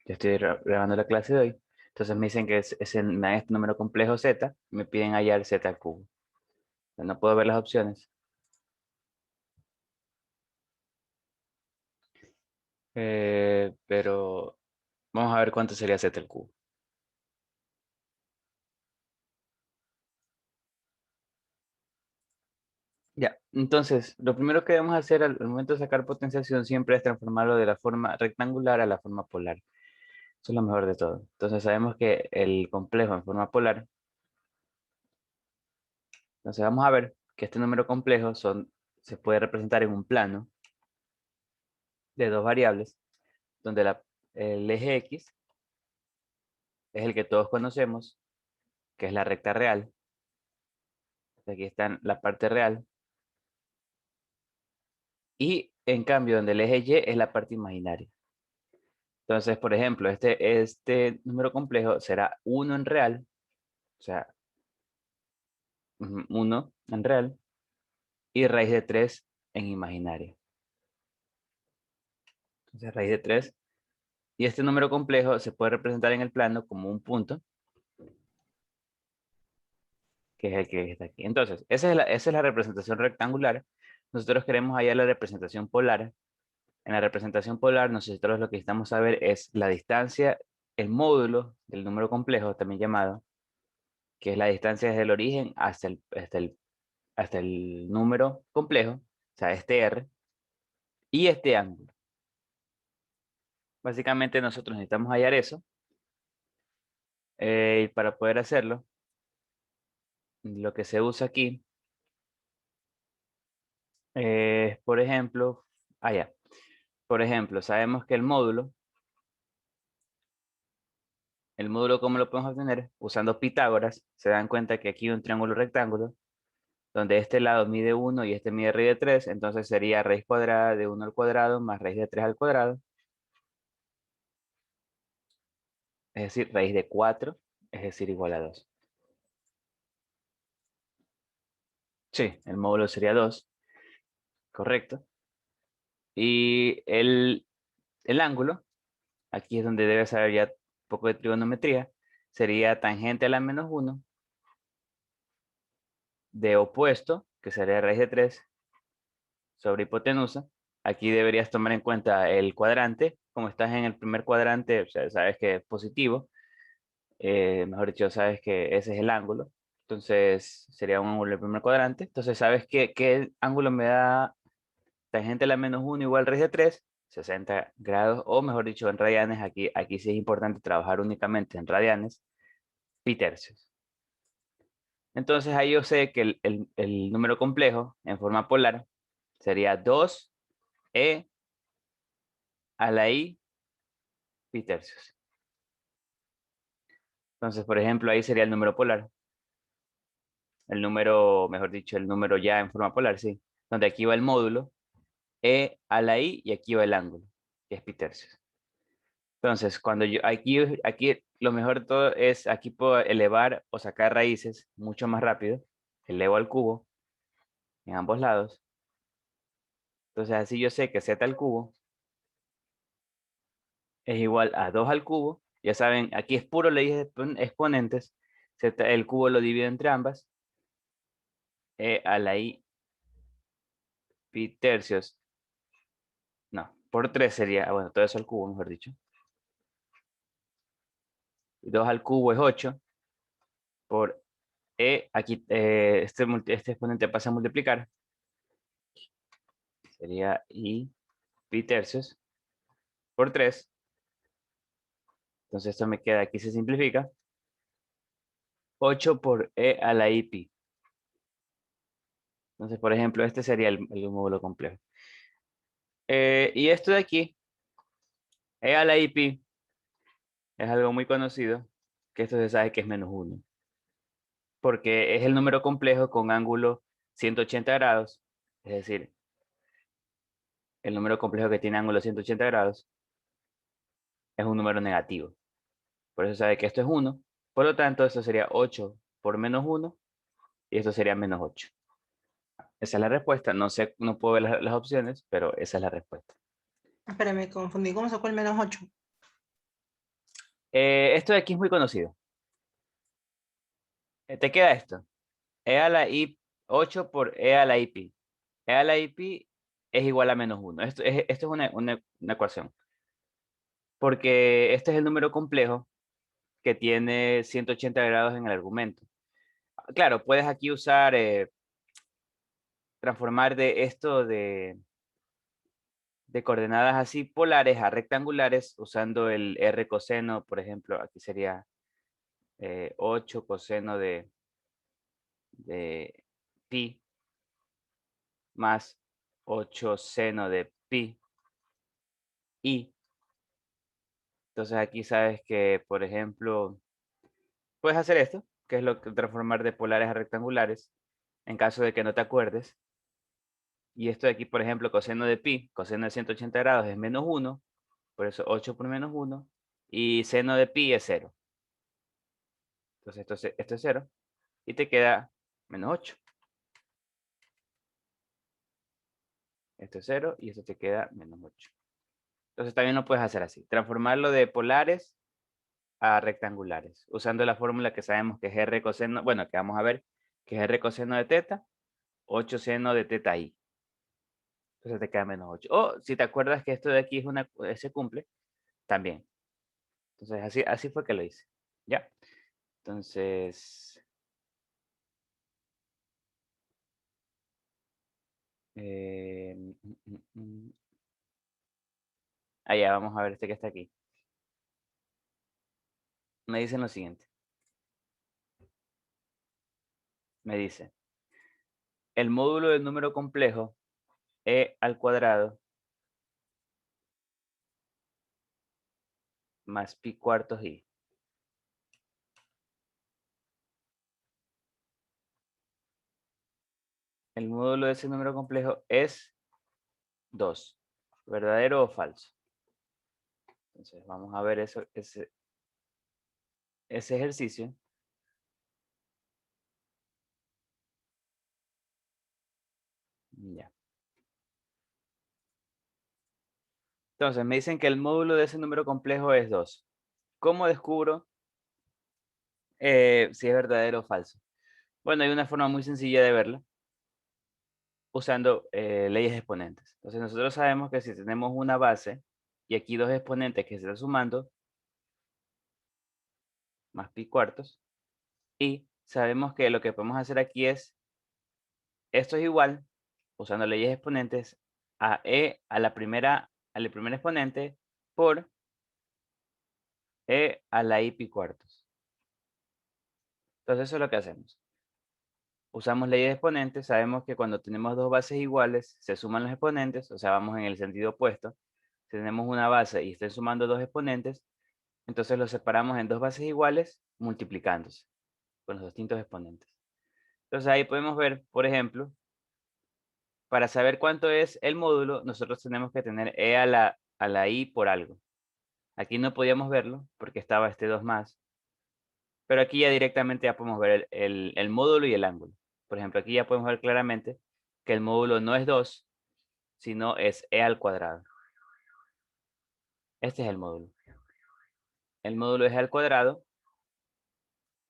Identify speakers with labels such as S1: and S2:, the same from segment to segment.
S1: Yo estoy grabando la clase de hoy. Entonces me dicen que me dan este número complejo z, me piden hallar z al cubo. No puedo ver las opciones. Pero vamos a ver cuánto sería z al cubo. Ya, entonces, lo primero que debemos hacer al momento de sacar potenciación siempre es transformarlo de la forma rectangular a la forma polar. Eso es lo mejor de todo. Entonces sabemos que el complejo en forma polar, entonces vamos a ver que este número complejo se puede representar en un plano de dos variables, donde el eje X es el que todos conocemos, que es la recta real. Aquí está la parte real. Y en cambio, donde el eje Y es la parte imaginaria. Entonces, por ejemplo, este número complejo será 1 en real, o sea, 1 en real, y raíz de 3 en imaginaria. Entonces, raíz de 3. Y este número complejo se puede representar en el plano como un punto, que es el que está aquí. Entonces, esa es la representación rectangular. Nosotros queremos hallar la representación polar. En la representación polar, nosotros lo que necesitamos saber es la distancia, el módulo del número complejo, también llamado, que es la distancia desde el origen hasta el número complejo, o sea, este R, y este ángulo. Básicamente nosotros necesitamos hallar eso, y para poder hacerlo, lo que se usa aquí es, por ejemplo, allá. Por ejemplo, sabemos que el módulo, ¿cómo lo podemos obtener? Usando Pitágoras. Se dan cuenta que aquí hay un triángulo rectángulo, donde este lado mide 1 y este mide raíz de 3, entonces sería raíz cuadrada de 1 al cuadrado más raíz de 3 al cuadrado, es decir, raíz de 4, es decir, igual a 2. Sí, el módulo sería 2, correcto. Y el ángulo, aquí es donde debes saber ya un poco de trigonometría, sería tangente a la -1 de opuesto, que sería raíz de 3, sobre hipotenusa. Aquí deberías tomar en cuenta el cuadrante. Como estás en el primer cuadrante, o sea, sabes que es positivo. Mejor dicho, sabes que ese es el ángulo. Entonces sería un ángulo del primer cuadrante. Entonces sabes que qué ángulo me da tangente a la -1 igual raíz de 3, 60 grados, o mejor dicho, en radianes. Aquí sí es importante trabajar únicamente en radianes, pi tercios. Entonces ahí yo sé que el número complejo en forma polar sería 2e a la i pi tercios. Entonces, por ejemplo, ahí sería el número polar. El número, mejor dicho, el número ya en forma polar, sí. Donde aquí va el módulo, e a la i, y aquí va el ángulo, que es pi tercios. Entonces, cuando aquí lo mejor de todo es, aquí puedo elevar o sacar raíces mucho más rápido. Elevo al cubo en ambos lados. Entonces, así yo sé que z al cubo es igual a 2 al cubo. Ya saben, aquí es puro ley de exponentes. El cubo lo divido entre ambas. E a la i pi tercios. No, por 3 sería, bueno, todo eso al cubo, mejor dicho. Y 2 al cubo es 8. Por e, aquí este exponente pasa a multiplicar. Sería i pi tercios por 3. Entonces esto me queda, aquí se simplifica. 8 por e a la i pi. Entonces, por ejemplo, este sería el módulo complejo. Y esto de aquí, e a la i pi, es algo muy conocido, que esto se sabe que es -1. Porque es el número complejo con ángulo 180 grados. Es decir, el número complejo que tiene ángulo 180 grados es un número negativo. Por eso sabe que esto es 1. Por lo tanto, esto sería 8 por -1 y esto sería -8. Esa es la respuesta. No sé, no puedo ver las opciones, pero esa es la respuesta.
S2: Espera, me confundí. ¿Cómo sacó el -8?
S1: Esto de aquí es muy conocido. Te queda esto. E a la i 8 por e a la i pi. E a la i pi es igual a -1. Esto es una ecuación. Porque este es el número complejo que tiene 180 grados en el argumento. Claro, puedes aquí usar, transformar de esto de coordenadas así polares a rectangulares usando el r coseno, por ejemplo, aquí sería 8 coseno de pi más 8 seno de pi. Y entonces aquí sabes que, por ejemplo, puedes hacer esto, que es lo que transformar de polares a rectangulares, en caso de que no te acuerdes. Y esto de aquí, por ejemplo, coseno de pi, coseno de 180 grados es -1, por eso 8 por -1, y seno de pi es 0. Entonces esto es 0, y te queda -8. Esto es 0, y esto te queda -8. Entonces también lo puedes hacer así, transformarlo de polares a rectangulares, usando la fórmula que sabemos que es r coseno, bueno, que vamos a ver, que es r coseno de teta, 8 seno de teta i. Entonces te queda -8. O si te acuerdas que esto de aquí se cumple, también. Entonces así fue que lo hice. ¿Ya? Entonces, eh, mm, mm, mm. Ya vamos a ver este que está aquí. Me dicen lo siguiente. Me dice, el módulo del número complejo e al cuadrado más pi cuartos i. El módulo de ese número complejo es 2. ¿Verdadero o falso? Entonces vamos a ver ese ejercicio. Ya. Entonces me dicen que el módulo de ese número complejo es 2. ¿Cómo descubro si es verdadero o falso? Bueno, hay una forma muy sencilla de verlo usando leyes exponentes. Entonces nosotros sabemos que si tenemos una base y aquí dos exponentes que se están sumando, más pi cuartos, y sabemos que lo que podemos hacer aquí es, esto es igual, usando leyes exponentes, a e al primer exponente por e a la i pi cuartos. Entonces eso es lo que hacemos. Usamos leyes de exponentes, sabemos que cuando tenemos dos bases iguales, se suman los exponentes, o sea, vamos en el sentido opuesto. Si tenemos una base y estén sumando dos exponentes, entonces los separamos en dos bases iguales, multiplicándose con los distintos exponentes. Entonces ahí podemos ver, por ejemplo, para saber cuánto es el módulo, nosotros tenemos que tener e a la i por algo. Aquí no podíamos verlo porque estaba este 2 más, pero aquí ya directamente ya podemos ver el módulo y el ángulo. Por ejemplo, aquí ya podemos ver claramente que el módulo no es 2, sino es e al cuadrado. Este es el módulo. El módulo es e al cuadrado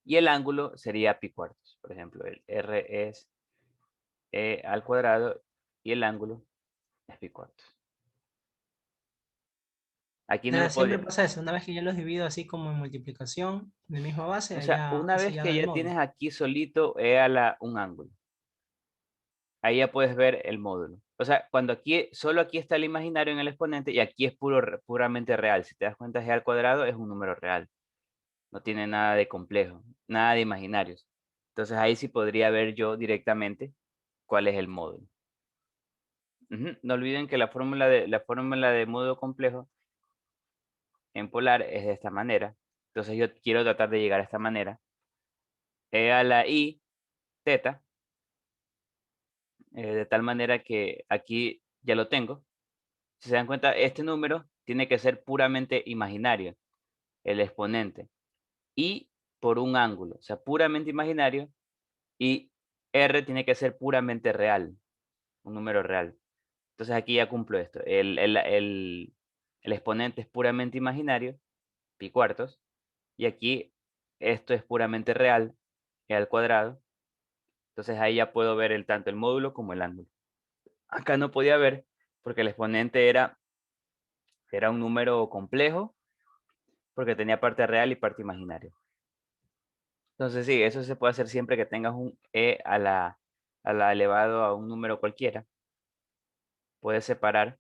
S1: y el ángulo sería pi cuartos. Por ejemplo, el r es e al cuadrado y el ángulo es pi cuartos. Aquí no
S2: Nada,
S1: lo
S2: siempre
S1: podría.
S2: pasa eso. Una vez que ya los divido así como en multiplicación de misma base,
S1: O sea,
S2: allá
S1: una
S2: ese
S1: vez
S2: ya
S1: que
S2: da el
S1: ya
S2: módulo.
S1: tienes aquí solito un ángulo, ahí ya puedes ver el módulo. O sea, cuando solo aquí está el imaginario en el exponente y aquí es puramente real. Si te das cuenta, g al cuadrado es un número real. No tiene nada de complejo, nada de imaginarios. Entonces ahí sí podría ver yo directamente cuál es el módulo. Ujú. No olviden que la fórmula de módulo complejo en polar es de esta manera. Entonces yo quiero tratar de llegar a esta manera. E a la i teta, de tal manera que aquí ya lo tengo. Si se dan cuenta, este número tiene que ser puramente imaginario, el exponente, y por un ángulo, o sea, puramente imaginario, y r tiene que ser puramente real, un número real. Entonces aquí ya cumplo esto. El exponente es puramente imaginario, pi cuartos, Y aquí esto es puramente real, e al cuadrado. Entonces ahí ya puedo ver tanto el módulo como el ángulo. Acá no podía ver porque el exponente era un número complejo, porque tenía parte real y parte imaginaria. Entonces sí, eso se puede hacer siempre que tengas un a la elevado a un número cualquiera. Puedes separar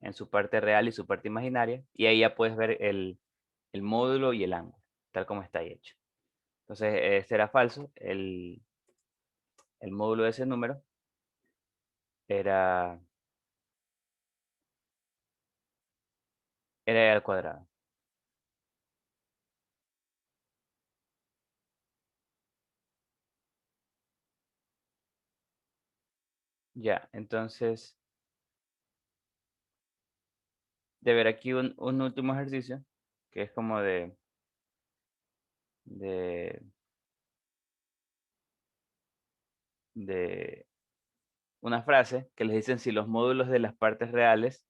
S1: en su parte real y su parte imaginaria, y ahí ya puedes ver el módulo y el ángulo, tal como está ahí hecho. Entonces, este era falso, el módulo de ese número era, era al cuadrado. Ya, entonces, de ver aquí un último ejercicio, que es como de, de una frase que les dicen si los módulos de las partes reales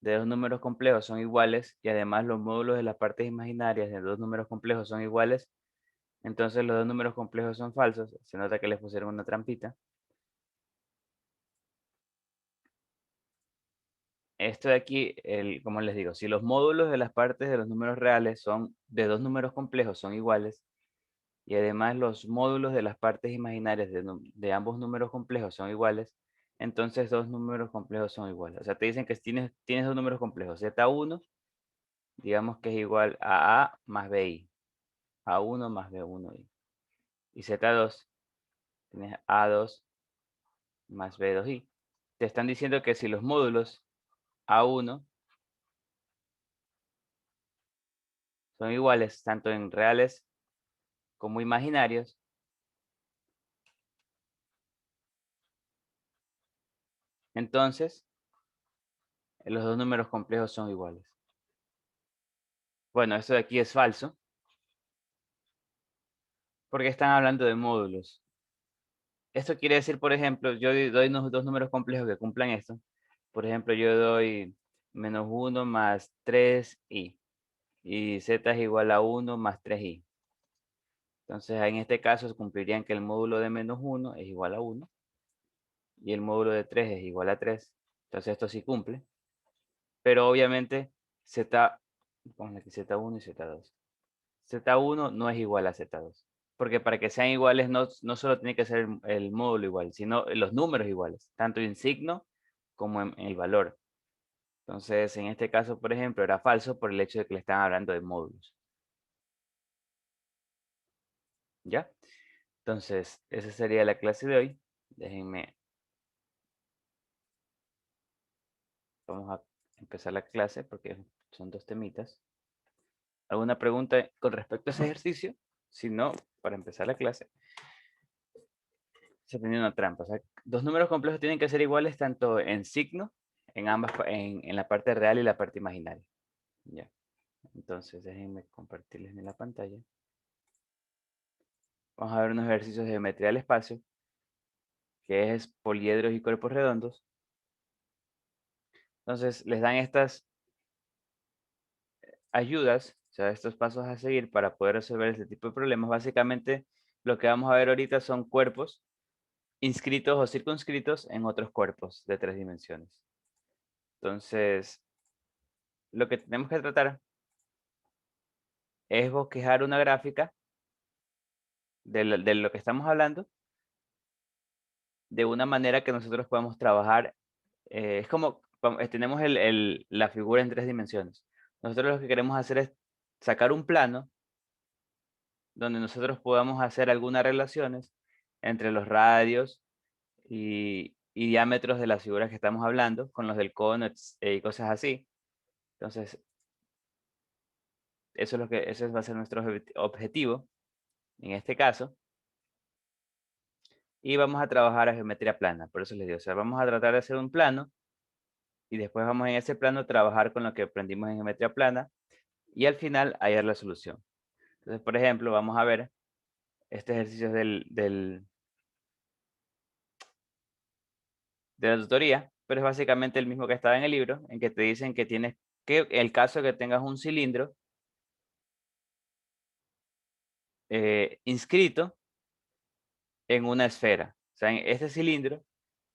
S1: de dos números complejos son iguales y además los módulos de las partes imaginarias de dos números complejos son iguales, entonces los dos números complejos son falsos. Se nota que les pusieron una trampita. Esto de aquí, como les digo, si los módulos de las partes de los números reales son de dos números complejos son iguales y además los módulos de las partes imaginarias de ambos números complejos son iguales, entonces dos números complejos son iguales. O sea, te dicen que tienes dos números complejos, z1, digamos que es igual a más bi, a1 más b1i. Y z2, tienes a2 más b2i. Te están diciendo que si los módulos a1 son iguales tanto en reales como imaginarios, entonces los dos números complejos son iguales. Bueno, esto de aquí es falso, porque están hablando de módulos. Esto quiere decir, por ejemplo, yo doy unos dos números complejos que cumplan esto. Por ejemplo, yo doy -1 más 3i, y z es igual a 1 más 3i. Entonces, en este caso, cumplirían que el módulo de -1 es igual a 1, y el módulo de 3 es igual a 3. Entonces, esto sí cumple. Pero obviamente, vamos aquí z1 y z2. Z1 no es igual a Z2. Porque para que sean iguales no solo tiene que ser el módulo igual, sino los números iguales, tanto en signo como en el valor. Entonces, en este caso, por ejemplo, era falso por el hecho de que le estaban hablando de módulos. ¿Ya? Entonces, esa sería la clase de hoy. Déjenme, vamos a empezar la clase porque son dos temitas. ¿Alguna pregunta con respecto a ese ejercicio? Si no, para empezar la clase. Se tenía una trampa. O sea, dos números complejos tienen que ser iguales tanto en signo, en la parte real y la parte imaginaria. Ya. Entonces, déjenme compartirles en la pantalla. Vamos a ver unos ejercicios de geometría del espacio, que es poliedros y cuerpos redondos. Entonces, les dan estas ayudas, o sea, estos pasos a seguir para poder resolver este tipo de problemas. Básicamente, lo que vamos a ver ahorita son cuerpos inscritos o circunscritos en otros cuerpos de tres dimensiones. Entonces, lo que tenemos que tratar es bosquejar una gráfica de lo que estamos hablando de una manera que nosotros podamos trabajar. Es como tenemos la figura en tres dimensiones. Nosotros lo que queremos hacer es sacar un plano donde nosotros podamos hacer algunas relaciones entre los radios y diámetros de las figuras que estamos hablando con los del cono y cosas así. Entonces, ese va a ser nuestro objetivo en este caso. Y vamos a trabajar a geometría plana, por eso les digo, o sea, vamos a tratar de hacer un plano y después vamos en ese plano a trabajar con lo que aprendimos en geometría plana y al final hallar la solución. Entonces, por ejemplo, vamos a ver este ejercicio de la tutoría, pero es básicamente el mismo que estaba en el libro, en que te dicen que tienes que, el caso de que tengas un cilindro inscrito en una esfera. O sea, este cilindro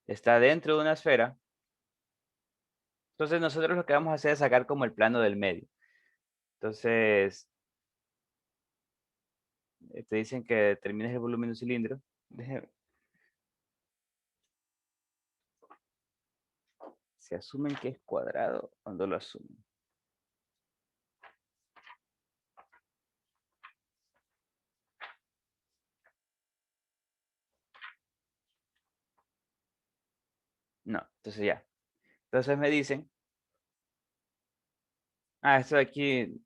S1: está dentro de una esfera. Entonces nosotros lo que vamos a hacer es sacar como el plano del medio. Entonces, te dicen que determines el volumen de un cilindro. Se asumen que es cuadrado cuando lo asumen. No, entonces ya. Entonces me dicen, esto de aquí,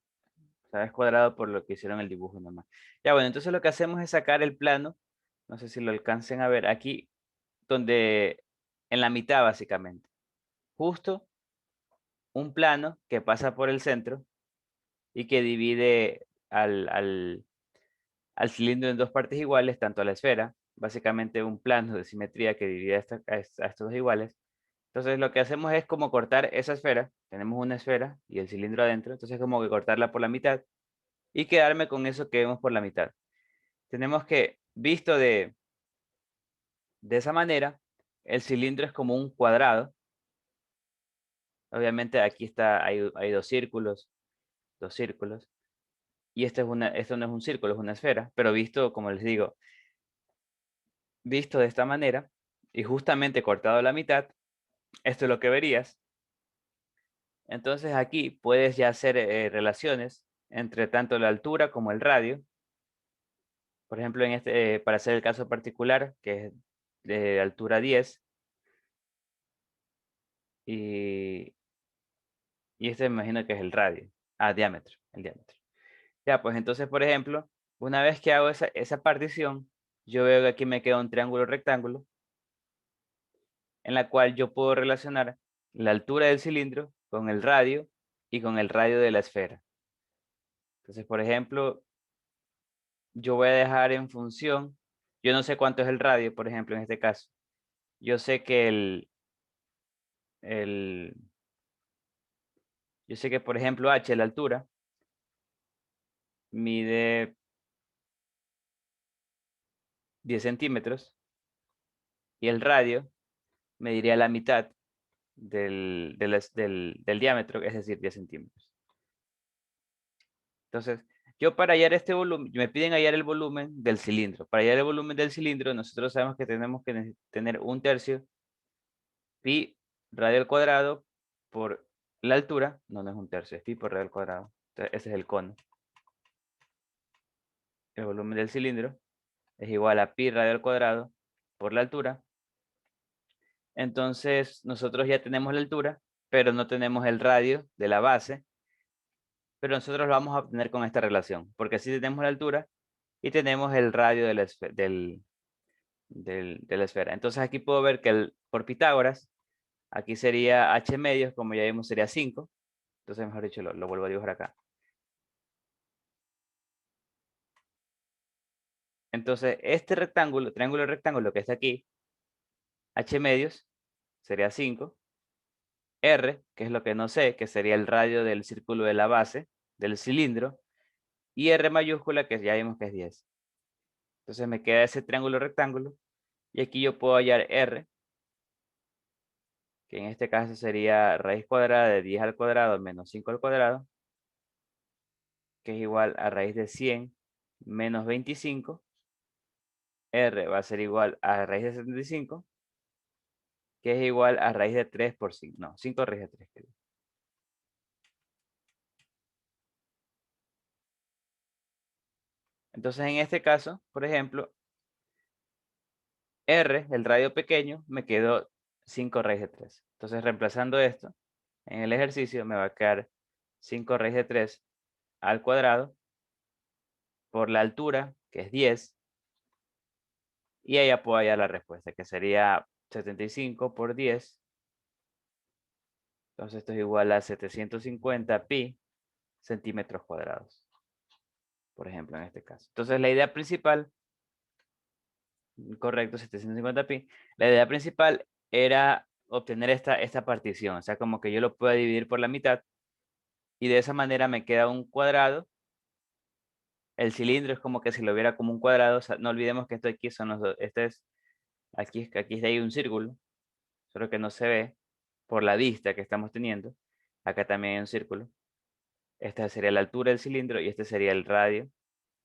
S1: o sea, es cuadrado por lo que hicieron el dibujo nomás. Ya, bueno, entonces lo que hacemos es sacar el plano. No sé si lo alcancen a ver aquí, donde en la mitad básicamente. Justo un plano que pasa por el centro y que divide al cilindro en dos partes iguales, tanto a la esfera, básicamente un plano de simetría que divide a estos dos iguales. Entonces lo que hacemos es como cortar esa esfera, tenemos una esfera y el cilindro adentro, entonces como que cortarla por la mitad y quedarme con eso que vemos por la mitad. Tenemos que, visto de esa manera, el cilindro es como un cuadrado. Obviamente aquí hay dos círculos, y esto no es un círculo, es una esfera, pero visto, como les digo, visto de esta manera y justamente cortado a la mitad, esto es lo que verías. Entonces aquí puedes ya hacer relaciones entre tanto la altura como el radio. Por ejemplo, para hacer el caso particular, que es de altura 10, y, y este me imagino que es el radio. Diámetro, el diámetro. Ya, pues entonces, por ejemplo, una vez que hago esa partición, yo veo que aquí me queda un triángulo rectángulo en la cual yo puedo relacionar la altura del cilindro con el radio y con el radio de la esfera. Entonces, por ejemplo, yo voy a dejar en función, yo no sé cuánto es el radio, por ejemplo, en este caso. Yo sé que el, yo sé que, por ejemplo, h, la altura, mide 10 centímetros y el radio mediría la mitad del diámetro, es decir, 10 centímetros. Entonces, yo para hallar este volumen, me piden hallar el volumen del cilindro. Para hallar el volumen del cilindro, nosotros sabemos que tenemos que tener 1/3 pi radio al cuadrado por la altura. No, no es 1/3, es pi por radio al cuadrado. Entonces, ese es el cono. El volumen del cilindro es igual a pi radio al cuadrado por la altura. Entonces, nosotros ya tenemos la altura, pero no tenemos el radio de la base. Pero nosotros lo vamos a obtener con esta relación, porque así tenemos la altura y tenemos el radio de la esfera. Entonces aquí puedo ver que por Pitágoras, aquí sería h medios, como ya vimos, sería 5. Entonces, mejor dicho, lo vuelvo a dibujar acá. Entonces, este rectángulo, triángulo rectángulo que está aquí, h medios, sería 5. R, que es lo que no sé, que sería el radio del círculo de la base, del cilindro. Y R mayúscula, que ya vimos que es 10. Entonces me queda ese triángulo rectángulo. Y aquí yo puedo hallar R, que en este caso sería raíz cuadrada de 10 al cuadrado menos 5 al cuadrado, que es igual a raíz de 100 menos 25. R va a ser igual a raíz de 75, que es igual a raíz de 3 por 5. No, 5 raíz de 3. Entonces, en este caso, por ejemplo, R, el radio pequeño, me quedó 5 raíz de 3. Entonces, reemplazando esto, en el ejercicio me va a quedar 5 raíz de 3 al cuadrado por la altura, que es 10, y ahí puedo hallar la respuesta, que sería 75 por 10. Entonces esto es igual a 750 pi centímetros cuadrados, por ejemplo, en este caso. Entonces la idea principal, correcto, 750 pi, la idea principal era obtener esta partición, o sea, como que yo lo pueda dividir por la mitad y de esa manera me queda un cuadrado el cilindro es como que si lo viera como un cuadrado. O sea, no olvidemos que esto aquí son los dos. Aquí hay un círculo, solo que no se ve por la vista que estamos teniendo. Acá también hay un círculo. Esta sería la altura del cilindro y este sería el radio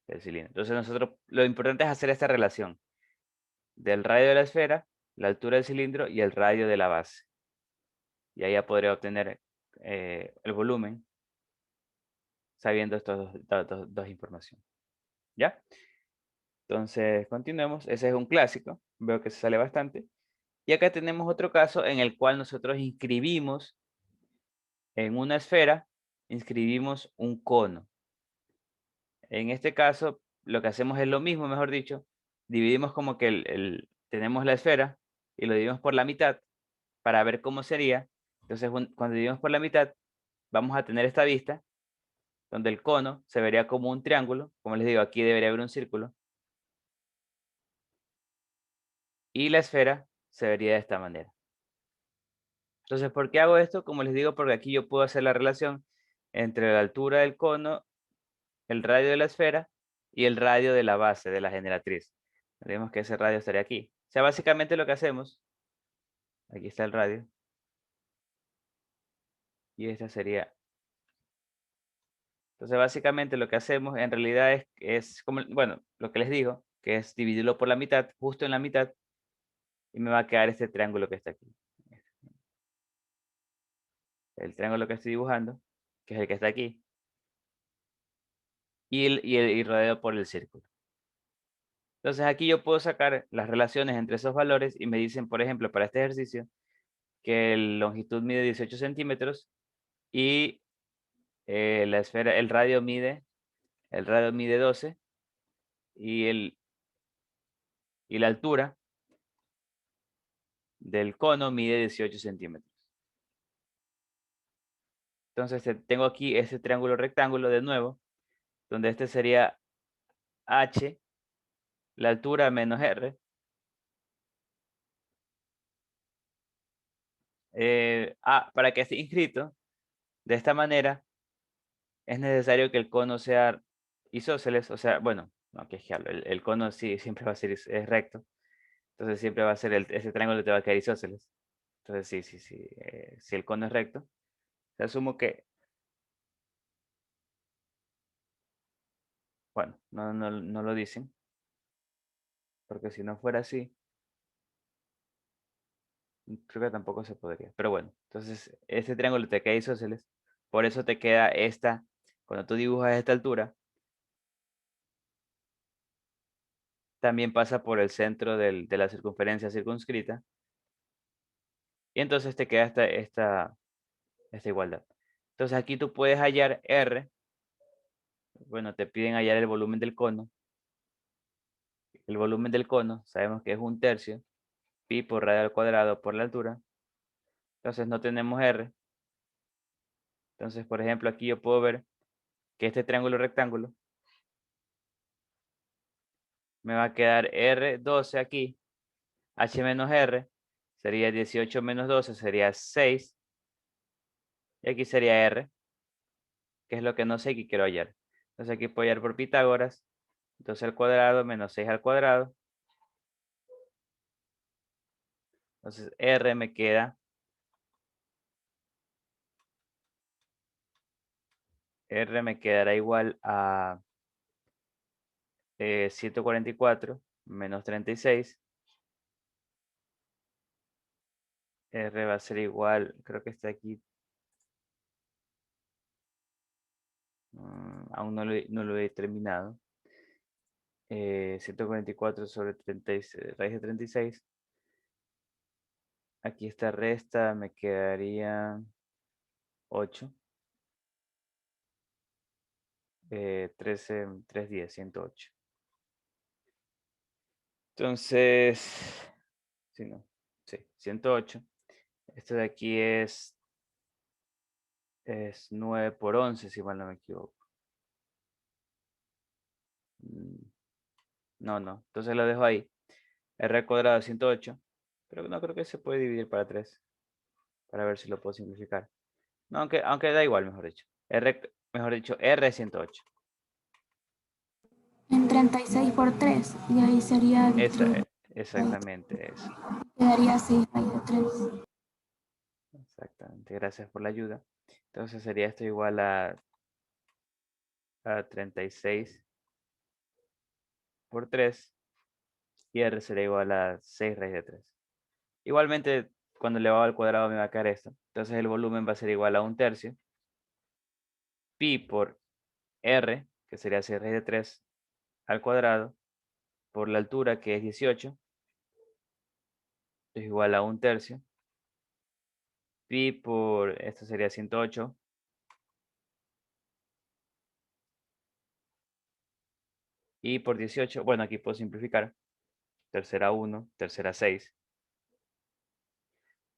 S1: del cilindro. Entonces nosotros, lo importante es hacer esta relación del radio de la esfera, la altura del cilindro y el radio de la base. Y ahí ya podría obtener el volumen sabiendo estas dos informaciones. ¿Ya? Entonces, continuemos. Ese es un clásico. Veo que se sale bastante. Y acá tenemos otro caso en el cual nosotros inscribimos en una esfera, inscribimos un cono. En este caso, lo que hacemos es lo mismo, mejor dicho. Dividimos como que tenemos la esfera y lo dividimos por la mitad para ver cómo sería. Entonces, cuando dividimos por la mitad, vamos a tener esta vista donde el cono se vería como un triángulo. Como les digo, aquí debería haber un círculo. Y la esfera se vería de esta manera. Entonces, ¿por qué hago esto? Como les digo, porque aquí yo puedo hacer la relación entre la altura del cono, el radio de la esfera y el radio de la base de la generatriz. Vemos que ese radio estaría aquí. O sea, básicamente lo que hacemos, aquí está el radio, y esta sería. Entonces, básicamente lo que hacemos en realidad es como, bueno, lo que les digo, que es dividirlo por la mitad, justo en la mitad, y me va a quedar este triángulo que está aquí. El triángulo que estoy dibujando, que es el que está aquí, y rodeado por el círculo. Entonces aquí yo puedo sacar las relaciones entre esos valores y me dicen, por ejemplo, para este ejercicio, que la longitud mide 18 centímetros y la esfera, el radio mide 12 y la altura del cono mide 18 centímetros. Entonces tengo aquí este triángulo rectángulo de nuevo, donde este sería h, la altura menos r. Para que esté inscrito de esta manera, es necesario que el cono sea isósceles, o sea, bueno, no, que es que el cono sí siempre va a ser es recto, entonces siempre va a ser ese triángulo te va a quedar isósceles. Entonces sí, si el cono es recto, te asumo que, bueno, no lo dicen, porque si no fuera así, creo que tampoco se podría. Pero bueno, entonces este triángulo te queda isósceles, por eso te queda esta, cuando tú dibujas esta altura, también pasa por el centro de la circunferencia circunscrita, y entonces te queda esta igualdad. Entonces aquí tú puedes hallar R. Bueno, te piden hallar el volumen del cono. El volumen del cono sabemos que es 1/3 pi por radio al cuadrado por la altura. Entonces no tenemos R. Entonces, por ejemplo, aquí yo puedo ver que este triángulo rectángulo me va a quedar R12 aquí. H menos R sería 18 menos 12, sería 6. Y aquí sería R, que es lo que no sé que quiero hallar. Entonces aquí puedo hallar por Pitágoras. 12 al cuadrado menos 6 al cuadrado. Entonces R me queda, R me quedará igual a 144 menos 36. R va a ser igual, creo que está aquí. Aún no lo he terminado. 144 sobre 36, raíz de 36. Aquí esta resta me quedaría 8. 13, 3 10, 108. Entonces, sí, no, sí, 108. Esto de aquí es 9 por 11, si mal no me equivoco. No. Entonces lo dejo ahí. R al cuadrado 108. Pero no creo que se puede dividir para 3. Para ver si lo puedo simplificar. No, aunque da igual, mejor dicho. Mejor dicho, R es 108.
S3: 36 por 3 y ahí sería distribuido.
S1: Exactamente eso.
S3: Quedaría 6 raíz de 3.
S1: Exactamente, gracias por la ayuda. Entonces sería esto igual a 36 por 3 y R sería igual a 6 raíz de 3. Igualmente, cuando elevado al cuadrado me va a quedar esto. Entonces el volumen va a ser igual a 1/3 pi por R, que sería 6 raíz de 3 al cuadrado, por la altura, que es 18, es igual a 1/3 pi por, esto sería 108, y por 18, bueno, aquí puedo simplificar, tercera 1, tercera 6.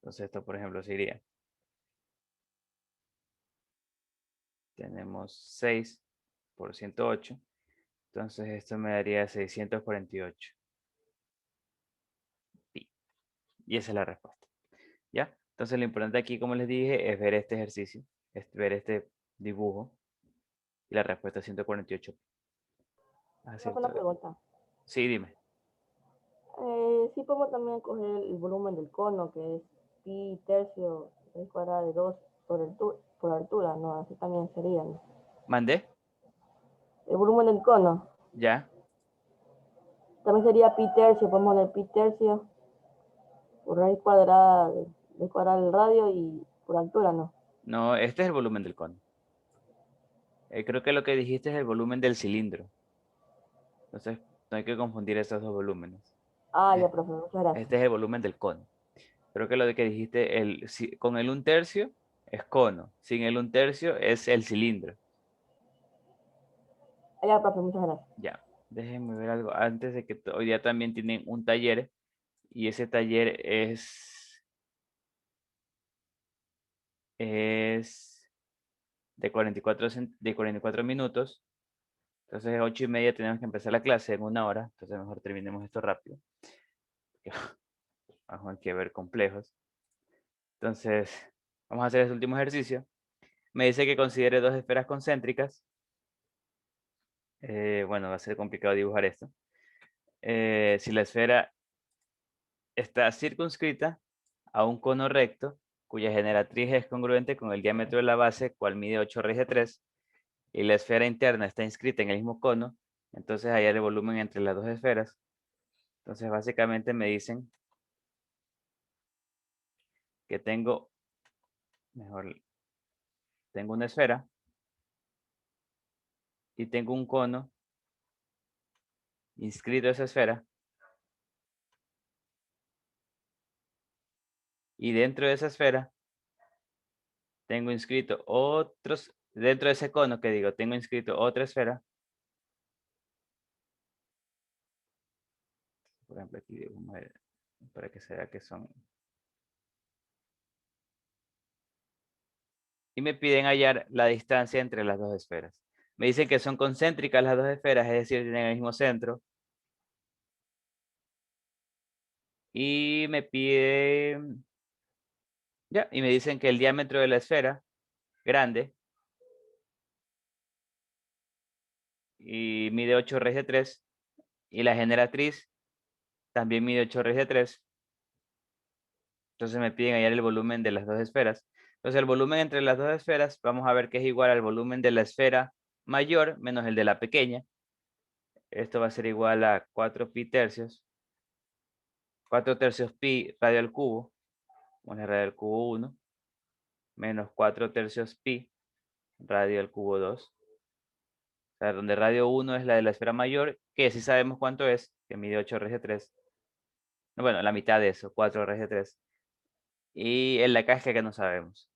S1: Entonces esto, por ejemplo, sería, tenemos 6 por 108, entonces esto me daría 648 pi. Y esa es la respuesta, ¿ya? Entonces lo importante aquí, como les dije, es ver este ejercicio, es ver este dibujo, y la respuesta es 148 pi.
S4: Una pregunta.
S1: Sí, dime.
S4: Sí podemos también coger el volumen del cono, que es pi tercio raíz cuadrada de 2 por altura, ¿no? Así también sería, ¿no?
S1: ¿Mandé?
S4: El volumen del cono
S1: ¿Ya?
S4: también sería pi tercio, podemos poner pi tercio por raíz cuadrada del radio y por altura, ¿no?
S1: No, este es el volumen del cono. Creo que lo que dijiste es el volumen del cilindro. Entonces, no hay que confundir esos dos volúmenes.
S4: Ah, ya,
S1: Es-
S4: profe, muchas gracias.
S1: Este es el volumen del cono. Creo que lo de que dijiste, con el 1/3 es cono, sin el 1/3 es el cilindro.
S4: Ah, ya, profe, muchas gracias.
S1: Ya, déjenme ver algo. Antes de que hoy día también tienen un taller, y ese taller es de 44 minutos. Entonces, 8:30 tenemos que empezar la clase en 1 hora. Entonces, mejor terminemos esto rápido. Vamos a que ver complejos. Entonces, vamos a hacer este último ejercicio. Me dice que considere dos esferas concéntricas. Bueno, va a ser complicado dibujar esto. Si la esfera está circunscrita a un cono recto, cuya generatriz es congruente con el diámetro de la base, cual mide 8 raíz de 3, y la esfera interna está inscrita en el mismo cono, entonces hallar el volumen entre las dos esferas. Entonces, básicamente me dicen que tengo una esfera y tengo un cono inscrito a esa esfera, y dentro de esa esfera tengo inscrito dentro de ese cono que digo, tengo inscrito otra esfera. Por ejemplo, aquí vamos a ver, para que se vea que son. Y me piden hallar la distancia entre las dos esferas. Me dicen que son concéntricas las dos esferas, es decir, tienen el mismo centro. Y me piden, ya, y me dicen que el diámetro de la esfera grande y mide 8 raíz de 3, y la generatriz también mide 8 raíz de 3. Entonces me piden hallar el volumen de las dos esferas. Entonces el volumen entre las dos esferas, vamos a ver que es igual al volumen de la esfera mayor menos el de la pequeña. Esto va a ser igual a 4 pi tercios. 4 tercios pi radio al cubo. Vamos a radio al cubo 1. Menos 4 tercios pi radio al cubo 2. O sea, donde radio 1 es la de la esfera mayor, que si sabemos cuánto es, que mide 8 raíz de 3. Bueno, la mitad de eso, 4 raíz de 3. Y en la casca que no sabemos.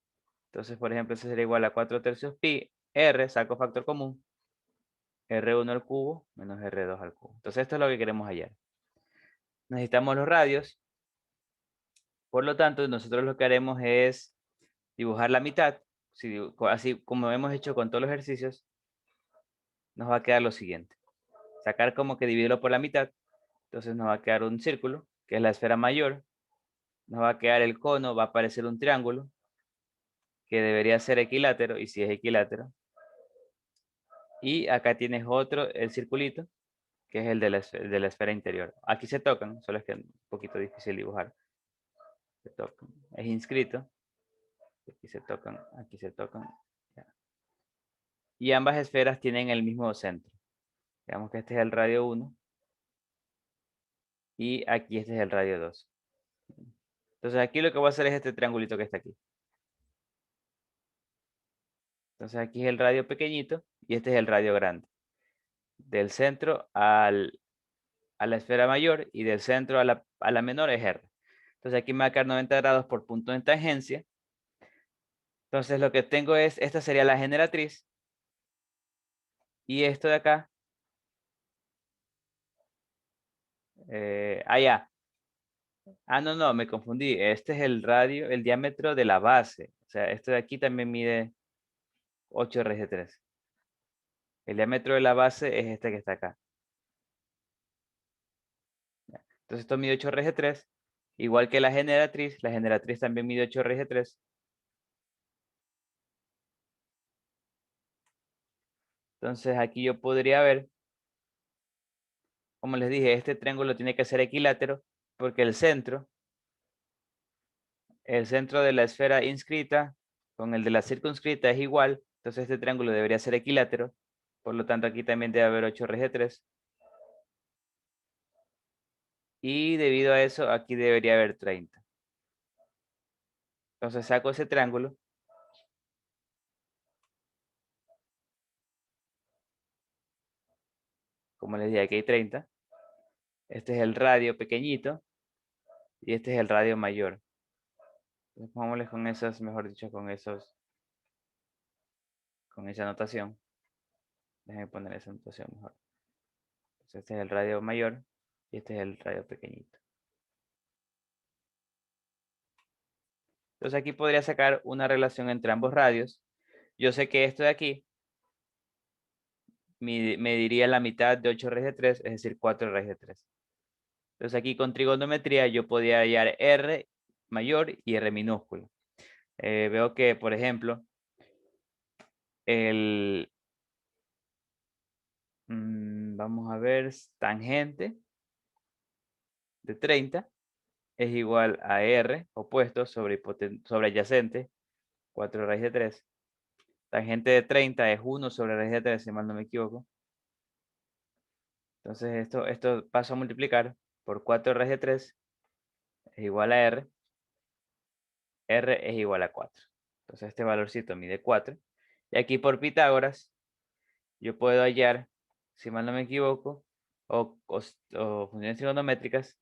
S1: Entonces, por ejemplo, eso sería igual a 4 tercios pi, r, saco factor común, r1 al cubo menos r2 al cubo. Entonces, esto es lo que queremos hallar. Necesitamos los radios. Por lo tanto, nosotros lo que haremos es dibujar la mitad. Así como hemos hecho con todos los ejercicios, nos va a quedar lo siguiente. Sacar como que dividirlo por la mitad. Entonces nos va a quedar un círculo, que es la esfera mayor. Nos va a quedar el cono, va a aparecer un triángulo, que debería ser equilátero, y si es equilátero. Y acá tienes otro, el circulito, que es el de la esfera interior. Aquí se tocan, solo es que es un poquito difícil dibujar. Se tocan. Es inscrito. Aquí se tocan, aquí se tocan. Ya. Y ambas esferas tienen el mismo centro. Digamos que este es el radio 1 y aquí este es el radio 2. Entonces aquí lo que voy a hacer es este triangulito que está aquí. Entonces aquí es el radio pequeñito y este es el radio grande. Del centro a la esfera mayor y del centro a la menor es R. Entonces aquí me va a quedar 90 grados por punto de tangencia. Entonces lo que tengo es, esta sería la generatriz. Y esto de acá. Ya. No, me confundí. Este es el radio, el diámetro de la base. O sea, esto de aquí también mide 8 raíz de 3. El diámetro de la base es este que está acá. Entonces esto mide 8 raíz de 3. Igual que la generatriz también mide 8 raíz de 3. Entonces aquí yo podría ver, como les dije, este triángulo tiene que ser equilátero porque el centro de la esfera inscrita con el de la circunscrita es igual. Entonces este triángulo debería ser equilátero. Por lo tanto aquí también debe haber 8 raíz de 3. Y debido a eso aquí debería haber 30. Entonces saco ese triángulo. Como les dije, aquí hay 30. Este es el radio pequeñito. Y este es el radio mayor. Entonces, pongámosles con esos, mejor dicho, con esa anotación. Déjenme poner esa anotación mejor. Entonces, este es el radio mayor y este es el radio pequeñito. Entonces aquí podría sacar una relación entre ambos radios. Yo sé que esto de aquí me diría la mitad de 8 raíz de 3, es decir, 4 raíz de 3. Entonces aquí con trigonometría yo podía hallar R mayor y R minúsculo. Veo que, por ejemplo, vamos a ver, tangente de 30 es igual a R opuesto sobre adyacente, 4 raíz de 3. Tangente de 30 es 1 sobre raíz de 3, si mal no me equivoco. Entonces esto paso a multiplicar por 4 raíz de 3 es igual a R. R es igual a 4. Entonces este valorcito mide 4. Y aquí por Pitágoras yo puedo hallar, si mal no me equivoco, o funciones trigonométricas,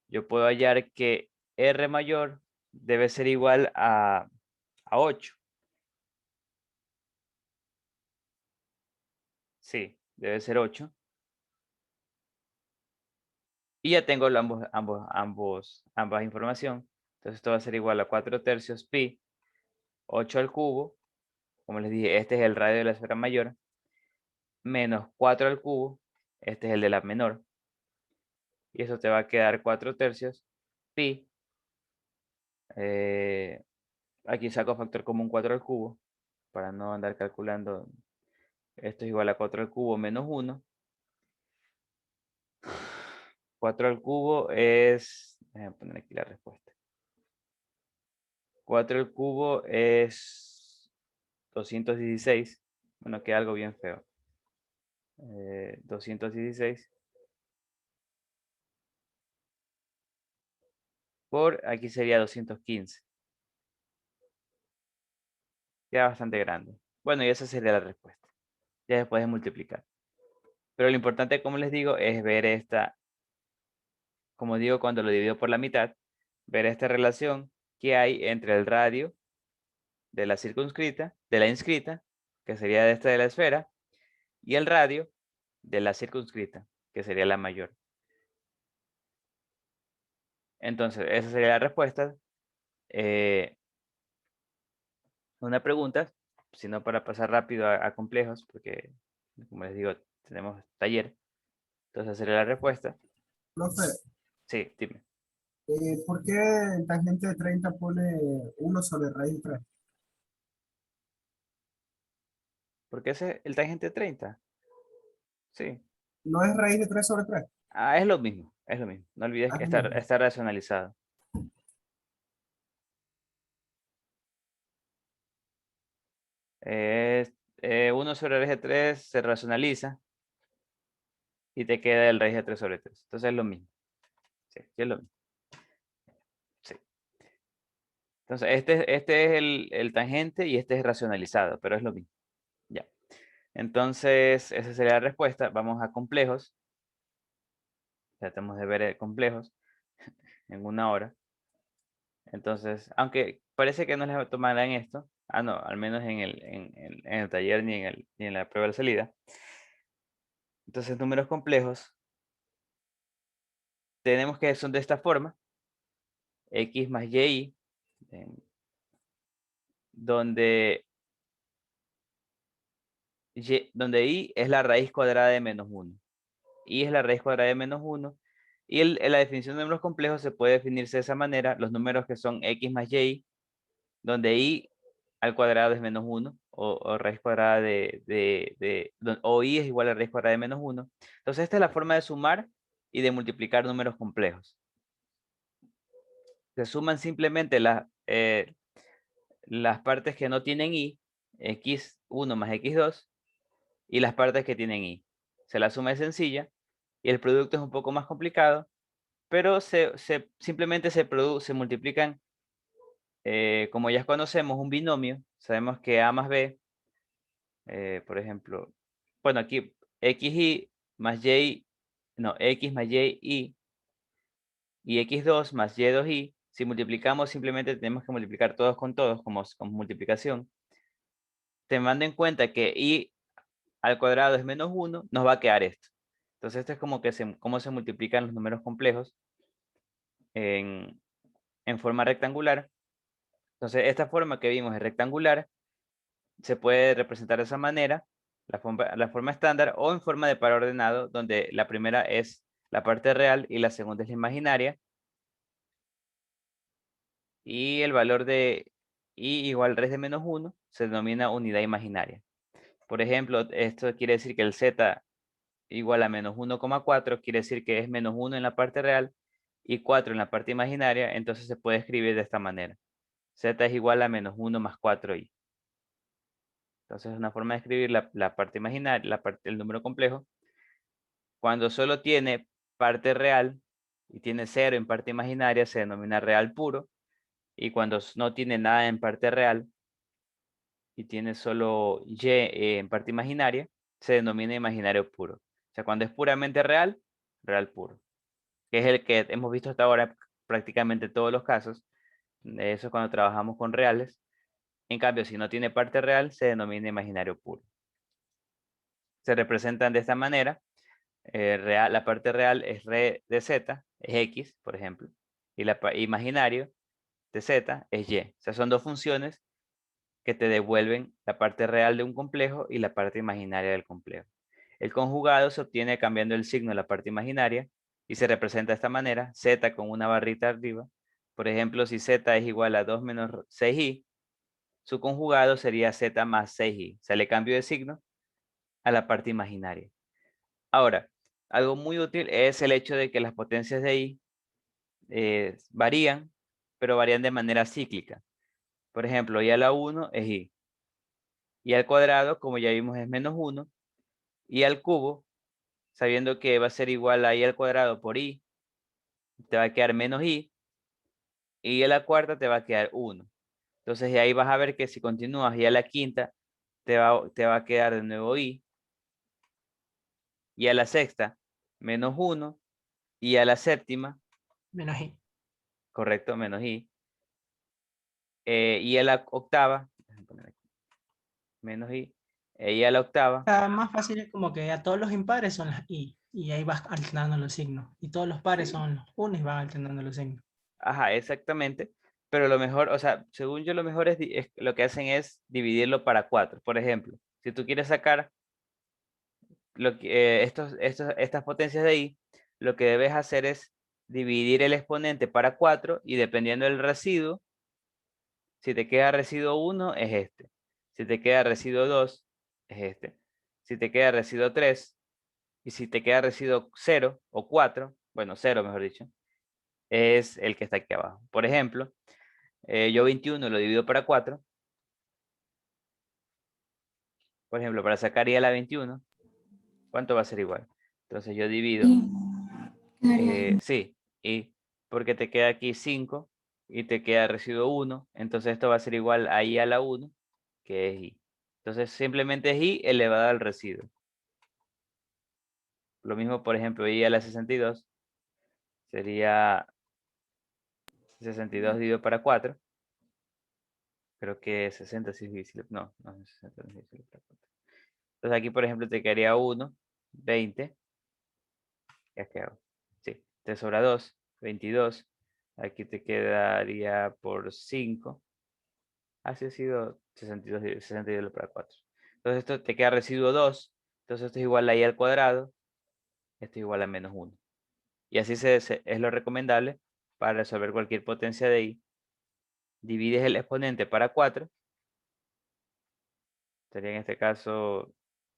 S1: yo puedo hallar que R mayor debe ser igual a 8. Sí, debe ser 8. Y ya tengo ambas información. Entonces esto va a ser igual a 4 tercios pi, 8 al cubo. Como les dije, este es el radio de la esfera mayor. Menos 4 al cubo. Este es el de la menor. Y eso te va a quedar 4 tercios pi. Aquí saco factor común 4 al cubo. Para no andar calculando. Esto es igual a 4 al cubo menos 1. 4 al cubo es... Déjenme poner aquí la respuesta. 4 al cubo es 216. Bueno, queda algo bien feo. 216. Por aquí sería 215. Queda bastante grande. Bueno, y esa sería la respuesta. Ya después de multiplicar. Pero lo importante, como les digo, es ver esta, como digo, cuando lo divido por la mitad, ver esta relación que hay entre el radio de la circunscrita, de la inscrita, que sería de esta de la esfera, y el radio de la circunscrita, que sería la mayor. Entonces, esa sería la respuesta. Una pregunta, sino para pasar rápido a complejos, porque, como les digo, tenemos taller. Entonces, esa sería la respuesta.
S5: Profe,
S1: Sí, dime.
S5: ¿por qué en tangente de 30 pone 1 sobre raíz de 3?
S1: ¿Por qué ese es el tangente 30? Sí.
S5: ¿No es raíz de 3 sobre 3?
S1: Ah, es lo mismo, es lo mismo. No olvides
S5: Ah,
S1: que
S5: es lo mismo.
S1: está racionalizado. Es, 1 sobre raíz de 3 se racionaliza y te queda el raíz de 3 sobre 3. Entonces es lo mismo. Sí, sí es lo mismo. Sí. Entonces este es el tangente y este es racionalizado, pero es lo mismo. Ya. Entonces esa sería la respuesta. Vamos a complejos. Tratemos de ver complejos en 1 hora. Entonces, aunque parece que no les tomarán esto, no, al menos en el taller ni en la prueba de salida. Entonces, números complejos, tenemos que son de esta forma, x más y, donde y es la raíz cuadrada de menos 1. Y es la raíz cuadrada de menos 1. Y la definición de números complejos se puede definirse de esa manera, los números que son x más y, donde y al cuadrado es menos 1, o raíz cuadrada o y es igual a raíz cuadrada de menos 1. Entonces esta es la forma de sumar y de multiplicar números complejos. Se suman simplemente las partes que no tienen y, x1 más x2, y las partes que tienen y. La suma es sencilla y el producto es un poco más complicado, pero simplemente se multiplican, como ya conocemos, un binomio. Sabemos que a más b, por ejemplo, bueno, aquí xy más y, no, x más y x2 más y2y, si multiplicamos simplemente tenemos que multiplicar todos con todos como multiplicación. Tomando en cuenta que y al cuadrado es menos 1, nos va a quedar esto. Entonces esto es como que cómo se multiplican los números complejos en forma rectangular. Entonces esta forma que vimos es rectangular, se puede representar de esa manera, la forma estándar, o en forma de par ordenado, donde la primera es la parte real y la segunda es la imaginaria. Y el valor de y igual raíz de menos 1 se denomina unidad imaginaria. Por ejemplo, esto quiere decir que el z igual a menos 1,4, quiere decir que es menos 1 en la parte real y 4 en la parte imaginaria, entonces se puede escribir de esta manera. Z es igual a menos 1 más 4i. Entonces es una forma de escribir la parte imaginaria, el número complejo. Cuando solo tiene parte real y tiene 0 en parte imaginaria, se denomina real puro. Y cuando no tiene nada en parte real y tiene solo y en parte imaginaria, se denomina imaginario puro. O sea, cuando es puramente real, real puro. Que es el que hemos visto hasta ahora prácticamente todos los casos. Eso es cuando trabajamos con reales. En cambio, si no tiene parte real, se denomina imaginario puro. Se representan de esta manera. La parte real es re de z, es x, por ejemplo. Y la imaginario de z es y. O sea, son dos funciones que te devuelven la parte real de un complejo y la parte imaginaria del complejo. El conjugado se obtiene cambiando el signo de la parte imaginaria y se representa de esta manera, z con una barrita arriba. Por ejemplo, si z es igual a 2 menos 6i, su conjugado sería z más 6i. O sea, le cambio de signo a la parte imaginaria. Ahora, algo muy útil es el hecho de que las potencias de i varían, pero varían de manera cíclica. Por ejemplo, y a la 1 es i. Y al cuadrado, como ya vimos, es menos 1. Y al cubo, sabiendo que va a ser igual a i al cuadrado por i, te va a quedar menos i. Y a la cuarta te va a quedar 1. Entonces, de ahí vas a ver que si continúas y a la quinta, te va a quedar de nuevo i. Y a la sexta, menos 1. Y a la séptima,
S2: Menos i.
S1: correcto, menos i. Y a la octava, déjame poner aquí, menos i. Y a la octava,
S2: Más fácil es como que a todos los impares son las i. Y ahí vas alternando los signos. Y todos los pares
S1: sí.
S2: son los unos y vas alternando los signos.
S1: Ajá, exactamente. Pero lo mejor, o sea, según yo, lo mejor lo que hacen es dividirlo para 4. Por ejemplo, si tú quieres sacar estas potencias de ahí, lo que debes hacer es dividir el exponente para 4 y dependiendo del residuo, si te queda residuo 1 es este. Si te queda residuo 2 es este. Si te queda residuo 3 Y si te queda residuo 0 o 4, bueno, 0 mejor dicho, es el que está aquí abajo. Por ejemplo, yo 21 lo divido para 4. Por ejemplo, para sacar I a la 21, ¿cuánto va a ser igual? Entonces yo divido,
S3: Y quedaría
S1: sí, y porque te queda aquí 5 y te queda residuo 1, entonces esto va a ser igual a I a la 1, que es I. Entonces simplemente es I elevado al residuo. Lo mismo, por ejemplo, I a la 62 sería 62 dividido para 4. Creo que 60 sí es divisible. No, no es 60 no es divisible para 4. Entonces aquí, por ejemplo, te quedaría 1, 20. Ya que hago. Sí, te sobra 2, 22. Aquí te quedaría por 5. Así ha sido 62, 62 para 4. Entonces esto te queda residuo 2. Entonces esto es igual a I al cuadrado. Esto es igual a menos 1. Y así es lo recomendable para resolver cualquier potencia de I. Divides el exponente para 4. Sería en este caso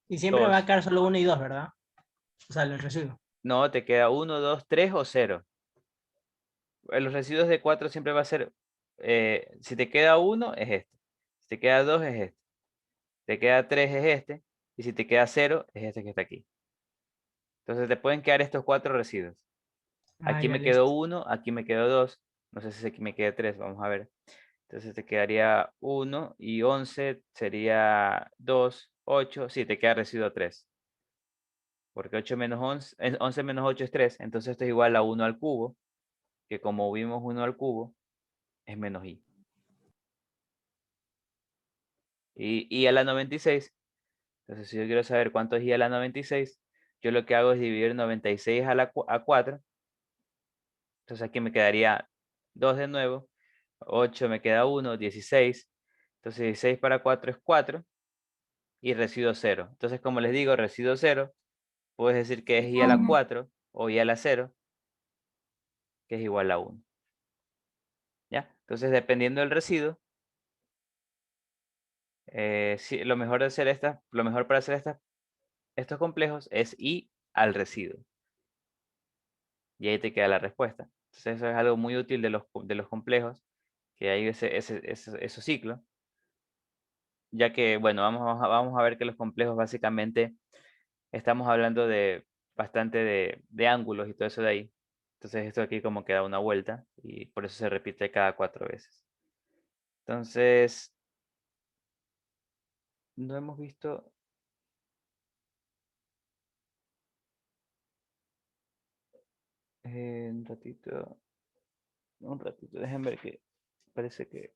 S2: Y siempre va a
S1: 2.
S2: quedar solo 1 y 2, ¿verdad? O sea, el residuo.
S1: No, te queda 1, 2, 3 o 0. Los residuos de 4 siempre va a ser, si te queda 1 es este, si te queda 2 es este, si te queda 3 es este, y si te queda 0 es este que está aquí. Entonces te pueden quedar estos 4 residuos.
S2: Ah,
S1: Aquí
S2: ya,
S1: me quedó
S2: listo.
S1: 1, aquí me quedó 2, no sé si aquí me queda 3, vamos a ver. Entonces te quedaría 1 y 11 sería 2, 8, sí, te queda residuo 3. Porque 8 menos 11, 11 menos 8 es 3, entonces esto es igual a 1 al cubo, que como vimos 1 al cubo, es menos I. Y a la 96, entonces si yo quiero saber cuánto es I a la 96, yo lo que hago es dividir 96 a 4. Entonces aquí me quedaría 2 de nuevo, 8 me queda 1, 16. Entonces 16 para 4 es 4 y residuo 0. Entonces como les digo, residuo 0, puedes decir que es I a la 4 o I a la 0, que es igual a 1. ¿Ya? Entonces dependiendo del residuo, sí, lo mejor para hacer estos complejos es I al residuo. Y ahí te queda la respuesta. Entonces eso es algo muy útil de los complejos, que hay esos ciclos, ya que, bueno, vamos a ver que los complejos básicamente estamos hablando de bastante de ángulos y todo eso de ahí. Entonces esto aquí como que da una vuelta y por eso se repite cada 4 veces. Entonces, no hemos visto... un ratito, déjenme ver que parece que...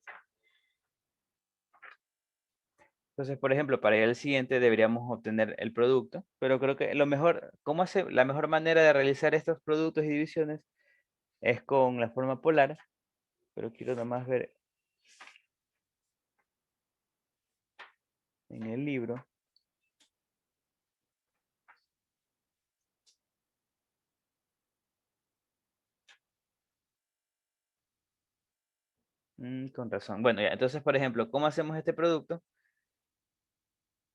S1: Entonces, por ejemplo, para ir al siguiente deberíamos obtener el producto, pero creo que la mejor manera de realizar estos productos y divisiones es con la forma polar, pero quiero nomás ver en el libro. Con razón. Bueno, ya, entonces, por ejemplo, ¿cómo hacemos este producto?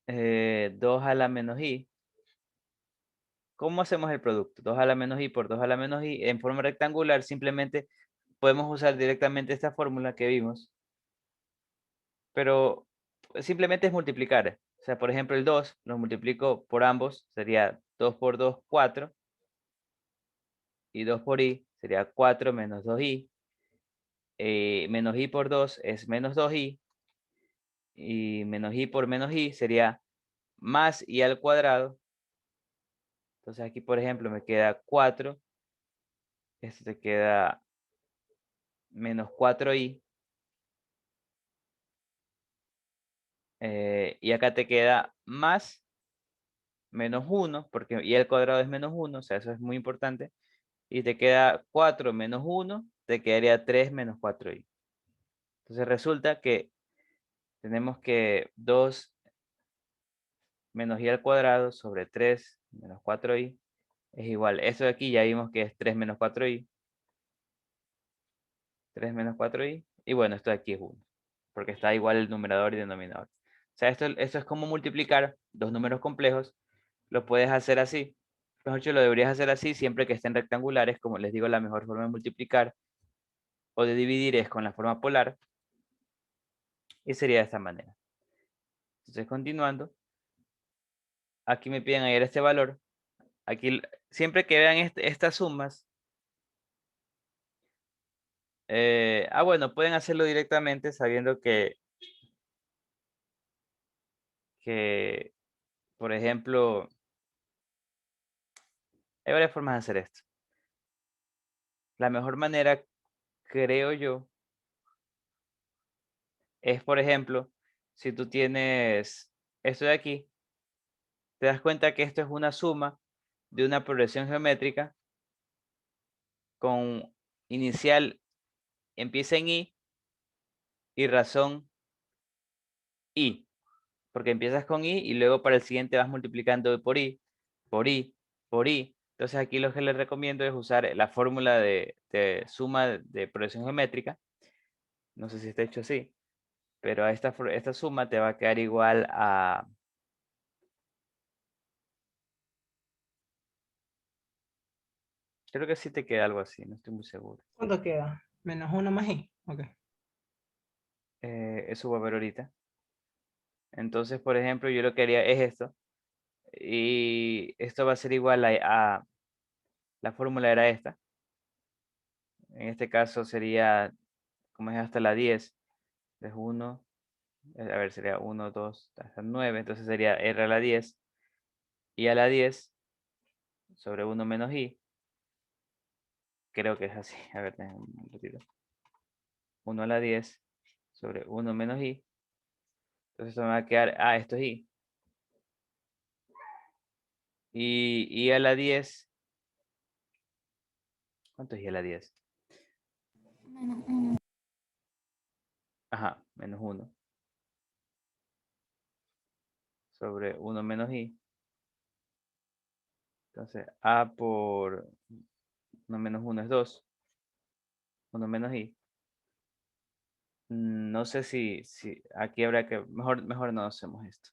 S1: 2 a la menos i. ¿Cómo hacemos el producto? 2 a la menos i por 2 a la menos i en forma rectangular. Simplemente podemos usar directamente esta fórmula que vimos, pero simplemente es multiplicar. O sea, por ejemplo, el 2 lo multiplico por ambos, sería 2 por 2, 4, y 2 por i sería 4 menos 2i. Menos i por 2 es menos 2i, y menos i por menos i sería más i al cuadrado. Entonces aquí, por ejemplo, me queda 4, esto te queda menos 4i, y acá te queda más menos 1, porque i al cuadrado es menos 1, o sea, eso es muy importante, y te queda 4 menos 1, te quedaría 3 menos 4i. Entonces resulta que tenemos que 2 menos i al cuadrado sobre 3 menos 4i es igual. Esto de aquí ya vimos que es 3 menos 4i. 3 menos 4i. Y bueno, esto de aquí es 1. Porque está igual el numerador y denominador. O sea, esto es como multiplicar dos números complejos. Lo puedes hacer así. Mejor dicho, lo deberías hacer así siempre que estén rectangulares. Como les digo, la mejor forma de multiplicar o de dividir es con la forma polar. Y sería de esta manera. Entonces, continuando. Aquí me piden hallar este valor. Aquí, siempre que vean estas sumas. Bueno, pueden hacerlo directamente sabiendo que, por ejemplo, hay varias formas de hacer esto. La mejor manera, creo yo, es, por ejemplo, si tú tienes esto de aquí, te das cuenta que esto es una suma de una progresión geométrica con inicial empieza en y razón i, porque empiezas con y luego para el siguiente vas multiplicando por i, por i, por i. Entonces aquí lo que les recomiendo es usar la fórmula de suma de progresión geométrica. No sé si está hecho así, pero a esta suma te va a quedar igual a... Creo que sí te queda algo así, no estoy muy seguro.
S2: ¿Cuánto queda? Menos 1 más i. Ok.
S1: Eso va a ver ahorita. Entonces, por ejemplo, yo lo que haría es esto. Y esto va a ser igual a la fórmula era esta. En este caso sería, como es hasta la 10, es 1, a ver, sería 1, 2, hasta 9, entonces sería R a la 10, y a la 10 sobre 1 menos i, creo que es así, a ver, déjame un ratito. 1 a la 10 sobre 1 menos i, entonces esto me va a quedar, esto es i, y a la 10, ¿cuánto es i a la 10?
S3: Menos uno.
S1: Ajá, menos 1 sobre 1 menos i. Entonces, a por 1 menos 1 es 2. 1 menos i. No sé si aquí habrá que... Mejor no hacemos esto.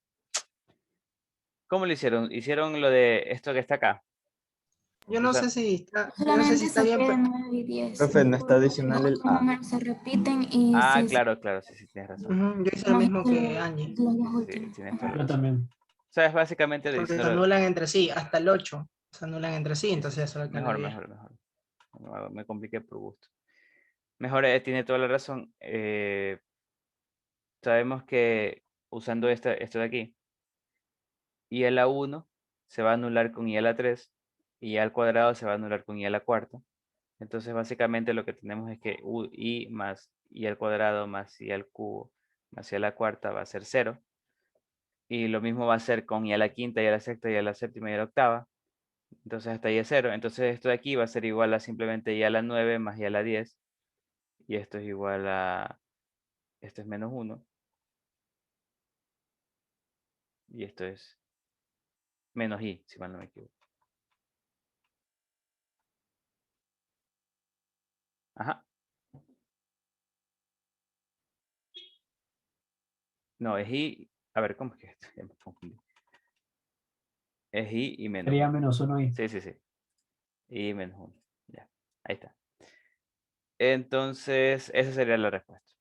S1: ¿Cómo lo hicieron? Hicieron lo de esto que está acá.
S2: Yo no
S1: Usa-
S2: sé si está, yo no sé si
S3: Solamente
S2: está bien,
S3: saqué
S2: pero...
S3: 9 y 10.
S6: Profe, no está
S3: Porque
S6: adicional
S3: los
S6: el
S3: otros
S6: A.
S3: números se repiten y
S1: Claro, claro, sí, sí, tienes razón.
S2: Ujú, yo hice lo
S3: no
S2: mismo
S3: hice
S2: que Angie.
S3: los dos
S1: Sí,
S3: últimos.
S1: tienes toda la
S7: Yo
S1: razón.
S7: también.
S1: O sea, es básicamente
S2: Porque se
S1: diciéndolo...
S2: anulan entre sí, hasta el 8 se anulan entre sí,
S1: Sí, sí,
S2: entonces
S1: sí.
S2: eso es lo que no
S1: Mejor,
S2: había.
S1: mejor, mejor. No, me compliqué por gusto. Mejor, tiene toda la razón. Sabemos que usando esto de aquí, y a la 1 se va a anular con i a la 3, y al cuadrado se va a anular con i a la cuarta. Entonces, básicamente lo que tenemos es que i más i al cuadrado más i al cubo más i a la cuarta va a ser 0. Y lo mismo va a ser con i a la quinta, i a la sexta, i a la séptima y a la octava. Entonces, hasta ahí es 0. Entonces, esto de aquí va a ser igual a simplemente i a la 9 más i a la 10. Y esto es igual a... Esto es menos 1. Y esto es menos i, si mal no me equivoco. Ajá. No, es i... A ver, ¿cómo es que esto? Ya me confundí. Es i y menos
S7: Sería
S1: 1.
S7: menos uno y.
S1: Sí, sí, sí. I menos 1. Ya, ahí está. Entonces, esa sería la respuesta.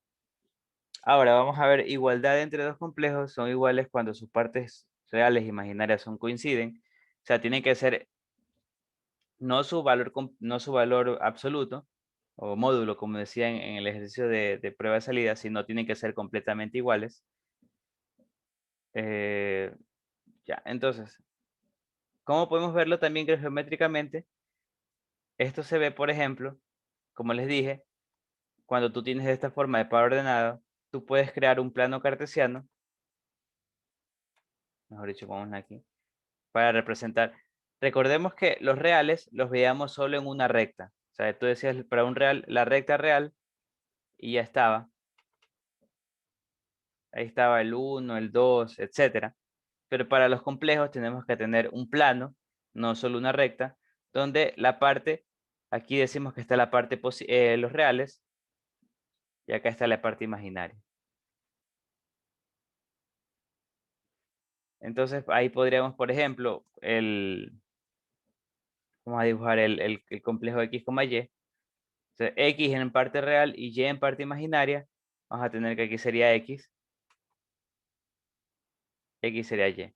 S1: Ahora vamos a ver igualdad entre dos complejos. Son iguales cuando sus partes reales e imaginarias coinciden. O sea, tienen que ser no su valor absoluto o módulo, como decía en el ejercicio de prueba de salida, sino tienen que ser completamente iguales. Ya, entonces, ¿cómo podemos verlo también geométricamente? Esto se ve, por ejemplo, como les dije, cuando tú tienes esta forma de par ordenado, tú puedes crear un plano cartesiano, mejor dicho, vamos aquí, para representar. Recordemos que los reales los veíamos solo en una recta. O sea, tú decías para un real, la recta real, y ya estaba. Ahí estaba el 1, el 2, etcétera. Pero para los complejos tenemos que tener un plano, no solo una recta, donde la parte, aquí decimos que está la parte, los reales, y acá está la parte imaginaria. Entonces ahí podríamos, por ejemplo, Vamos a dibujar el complejo X, Y. O sea, X en parte real y Y en parte imaginaria. Vamos a tener que aquí sería X. X sería Y.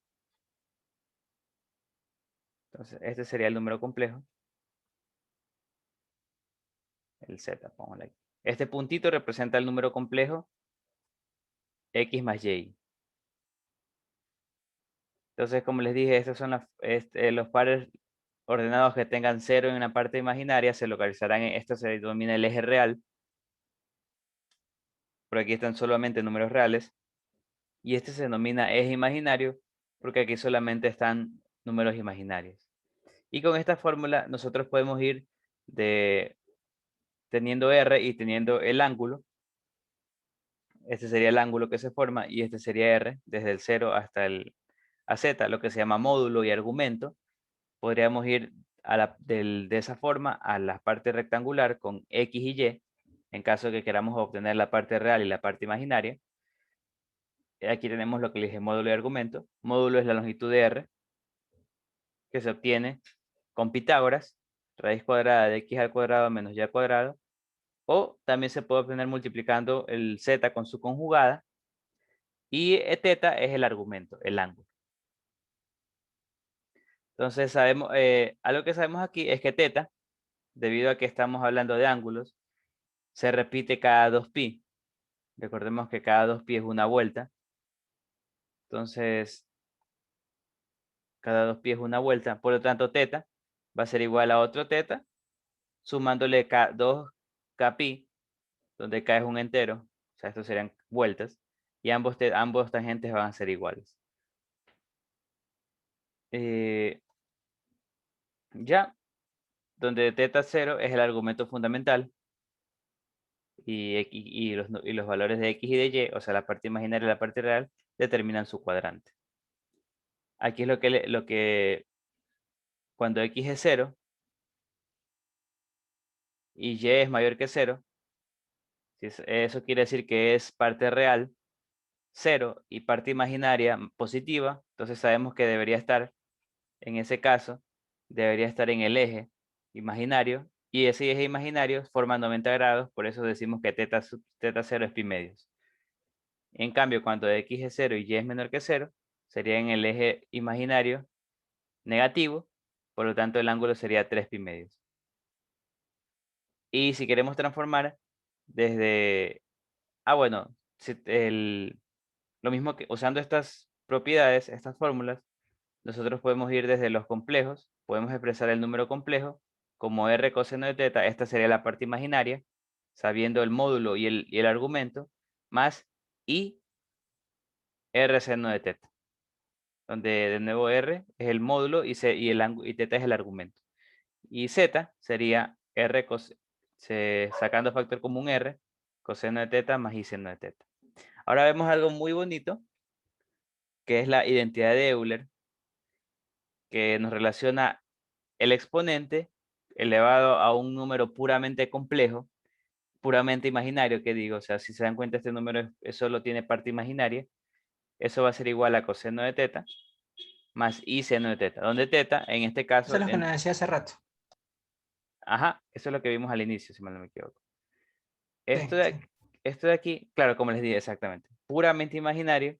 S1: Entonces, este sería el número complejo. El Z, pongámosle aquí. Este puntito representa el número complejo X más Y. Entonces, como les dije, estos son los pares ordenados que tengan 0 en una parte imaginaria, se localizarán en, esto se denomina el eje real. Por aquí están solamente números reales. Y este se denomina eje imaginario, porque aquí solamente están números imaginarios. Y con esta fórmula nosotros podemos ir teniendo R y teniendo el ángulo. Este sería el ángulo que se forma y este sería R, desde el 0 hasta el a Z, lo que se llama módulo y argumento. Podríamos ir de esa forma a la parte rectangular con X y Y, en caso de que queramos obtener la parte real y la parte imaginaria. Aquí tenemos lo que le dije, módulo y argumento. Módulo es la longitud de R, que se obtiene con Pitágoras, raíz cuadrada de X al cuadrado menos Y al cuadrado, o también se puede obtener multiplicando el Z con su conjugada, y θ es el argumento, el ángulo. Entonces, algo que sabemos aquí es que θ, debido a que estamos hablando de ángulos, se repite cada 2π. Recordemos que cada 2π es una vuelta. Entonces, cada 2π es una vuelta. Por lo tanto, θ va a ser igual a otro θ, sumándole 2kπ, donde k es un entero. O sea, estos serían vueltas. Y ambos tangentes van a ser iguales. Ya, donde θ0 es el argumento fundamental. Y los valores de X y de Y, o sea, la parte imaginaria y la parte real, determinan su cuadrante. Aquí es lo que cuando X es 0 y Y es mayor que 0, eso quiere decir que es parte real 0 y parte imaginaria positiva, entonces sabemos que debería estar, en ese caso, debería estar en el eje imaginario, y ese eje imaginario forma 90 grados, por eso decimos que θ0 es pi medios. En cambio, cuando X es 0 y Y es menor que 0, sería en el eje imaginario negativo, por lo tanto el ángulo sería 3 pi medios. Y si queremos transformar desde... bueno, lo mismo que usando estas propiedades, estas fórmulas, nosotros podemos ir desde los complejos, podemos expresar el número complejo como R coseno de θ, esta sería la parte imaginaria, sabiendo el módulo y el argumento, más I R seno de θ, donde de nuevo R es el módulo y θ es el argumento. Y Z sería R sacando factor común R, coseno de θ más I seno de θ. Ahora vemos algo muy bonito, que es la identidad de Euler, que nos relaciona el exponente elevado a un número puramente complejo, puramente imaginario, que digo, o sea, si se dan cuenta este número solo tiene parte imaginaria, eso va a ser igual a coseno de θ más I seno de θ, donde θ en este caso...
S2: Eso es lo que nos decía hace rato.
S1: Ajá, eso es lo que vimos al inicio, si mal no me equivoco.
S2: Sí,
S1: Esto de,
S2: sí.
S1: esto de aquí, claro, como les dije exactamente, puramente imaginario.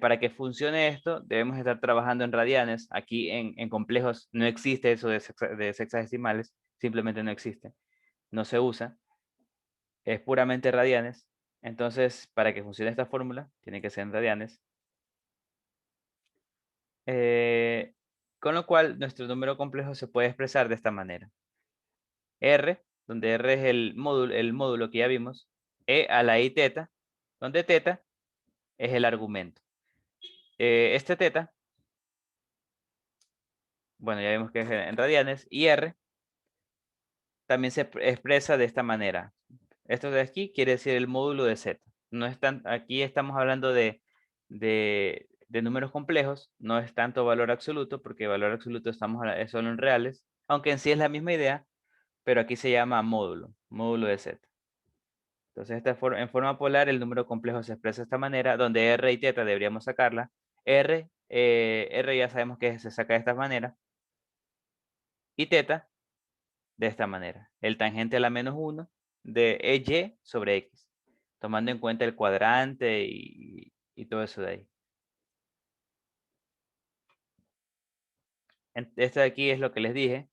S1: Para que funcione esto, debemos estar trabajando en radianes. Aquí en complejos no existe eso de sexagesimales, simplemente no existe, no se usa, es puramente radianes. Entonces, para que funcione esta fórmula, tiene que ser en radianes. Con lo cual, nuestro número complejo se puede expresar de esta manera. R, donde R es el módulo que ya vimos, E a la I θ, donde θ es el argumento. Este θ, bueno, ya vimos que es en radianes, y R también se expresa de esta manera. Esto de aquí quiere decir el módulo de Z. No es aquí estamos hablando de números complejos, no es tanto valor absoluto, porque valor absoluto es solo en reales, aunque en sí es la misma idea, pero aquí se llama módulo de Z. Entonces, en forma polar, el número complejo se expresa de esta manera, donde R y θ deberíamos sacarla. R ya sabemos que se saca de esta manera. y teta de esta manera. El tangente a la menos 1 de EY sobre X, tomando en cuenta el cuadrante y todo eso de ahí. Este de aquí es lo que les dije,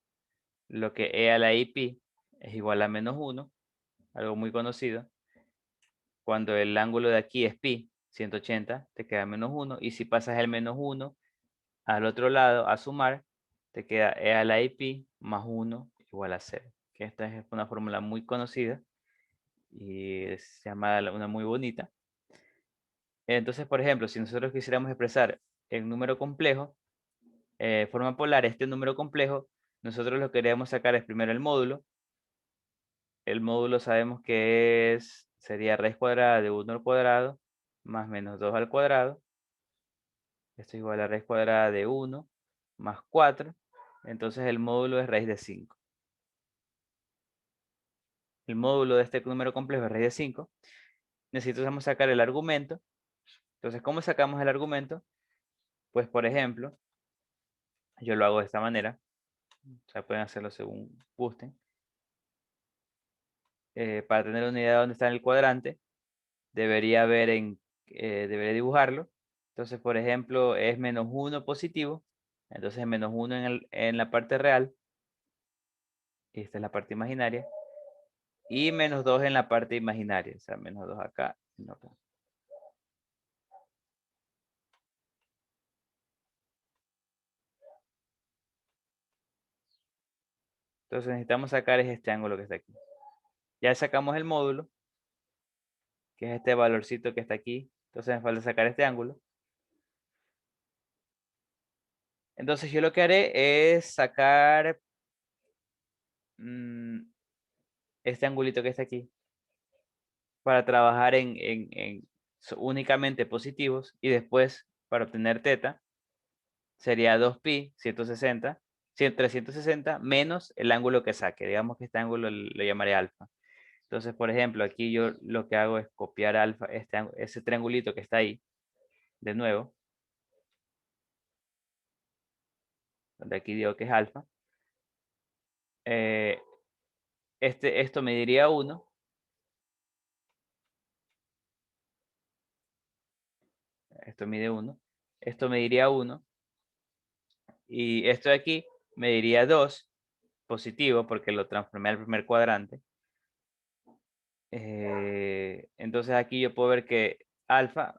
S1: lo que E a la I pi es igual a menos 1, algo muy conocido. Cuando el ángulo de aquí es pi, 180, te queda menos 1, y si pasas el menos 1 al otro lado a sumar, te queda E a la I pi más 1 igual a 0. Que esta es una fórmula muy conocida y se llama una muy bonita. Entonces, por ejemplo, si nosotros quisiéramos expresar en número complejo, forma polar, este número complejo, nosotros lo que queremos sacar es primero el módulo. El módulo sabemos que sería raíz cuadrada de 1 al cuadrado más menos 2 al cuadrado. Esto es igual a raíz cuadrada de 1 más 4. Entonces el módulo es raíz de 5. El módulo de este número complejo es raíz de 5. Necesitamos sacar el argumento. Entonces, ¿cómo sacamos el argumento? Pues, por ejemplo, yo lo hago de esta manera. O sea, pueden hacerlo según gusten. Para tener una idea de dónde está en el cuadrante, debería dibujarlo. Entonces, por ejemplo, es menos 1 positivo. Entonces, menos 1 en la parte real. Esta es la parte imaginaria. Y menos 2 en la parte imaginaria. O sea, menos 2 acá y no acá. Entonces necesitamos sacar este ángulo que está aquí. Ya sacamos el módulo, que es este valorcito que está aquí. Entonces me falta sacar este ángulo. Entonces yo lo que haré es sacar este angulito que está aquí para trabajar únicamente positivos, y después para obtener teta sería 2pi 160 360 menos el ángulo que saque. Digamos que este ángulo lo llamaré alfa. Entonces, por ejemplo, aquí yo lo que hago es copiar alfa, ese triangulito que está ahí, de nuevo, donde aquí digo que es alfa. Esto me diría 1. Esto mide 1. Esto me diría 1. Y esto de aquí me diría 2, positivo, porque lo transformé al primer cuadrante. Entonces aquí yo puedo ver que alfa,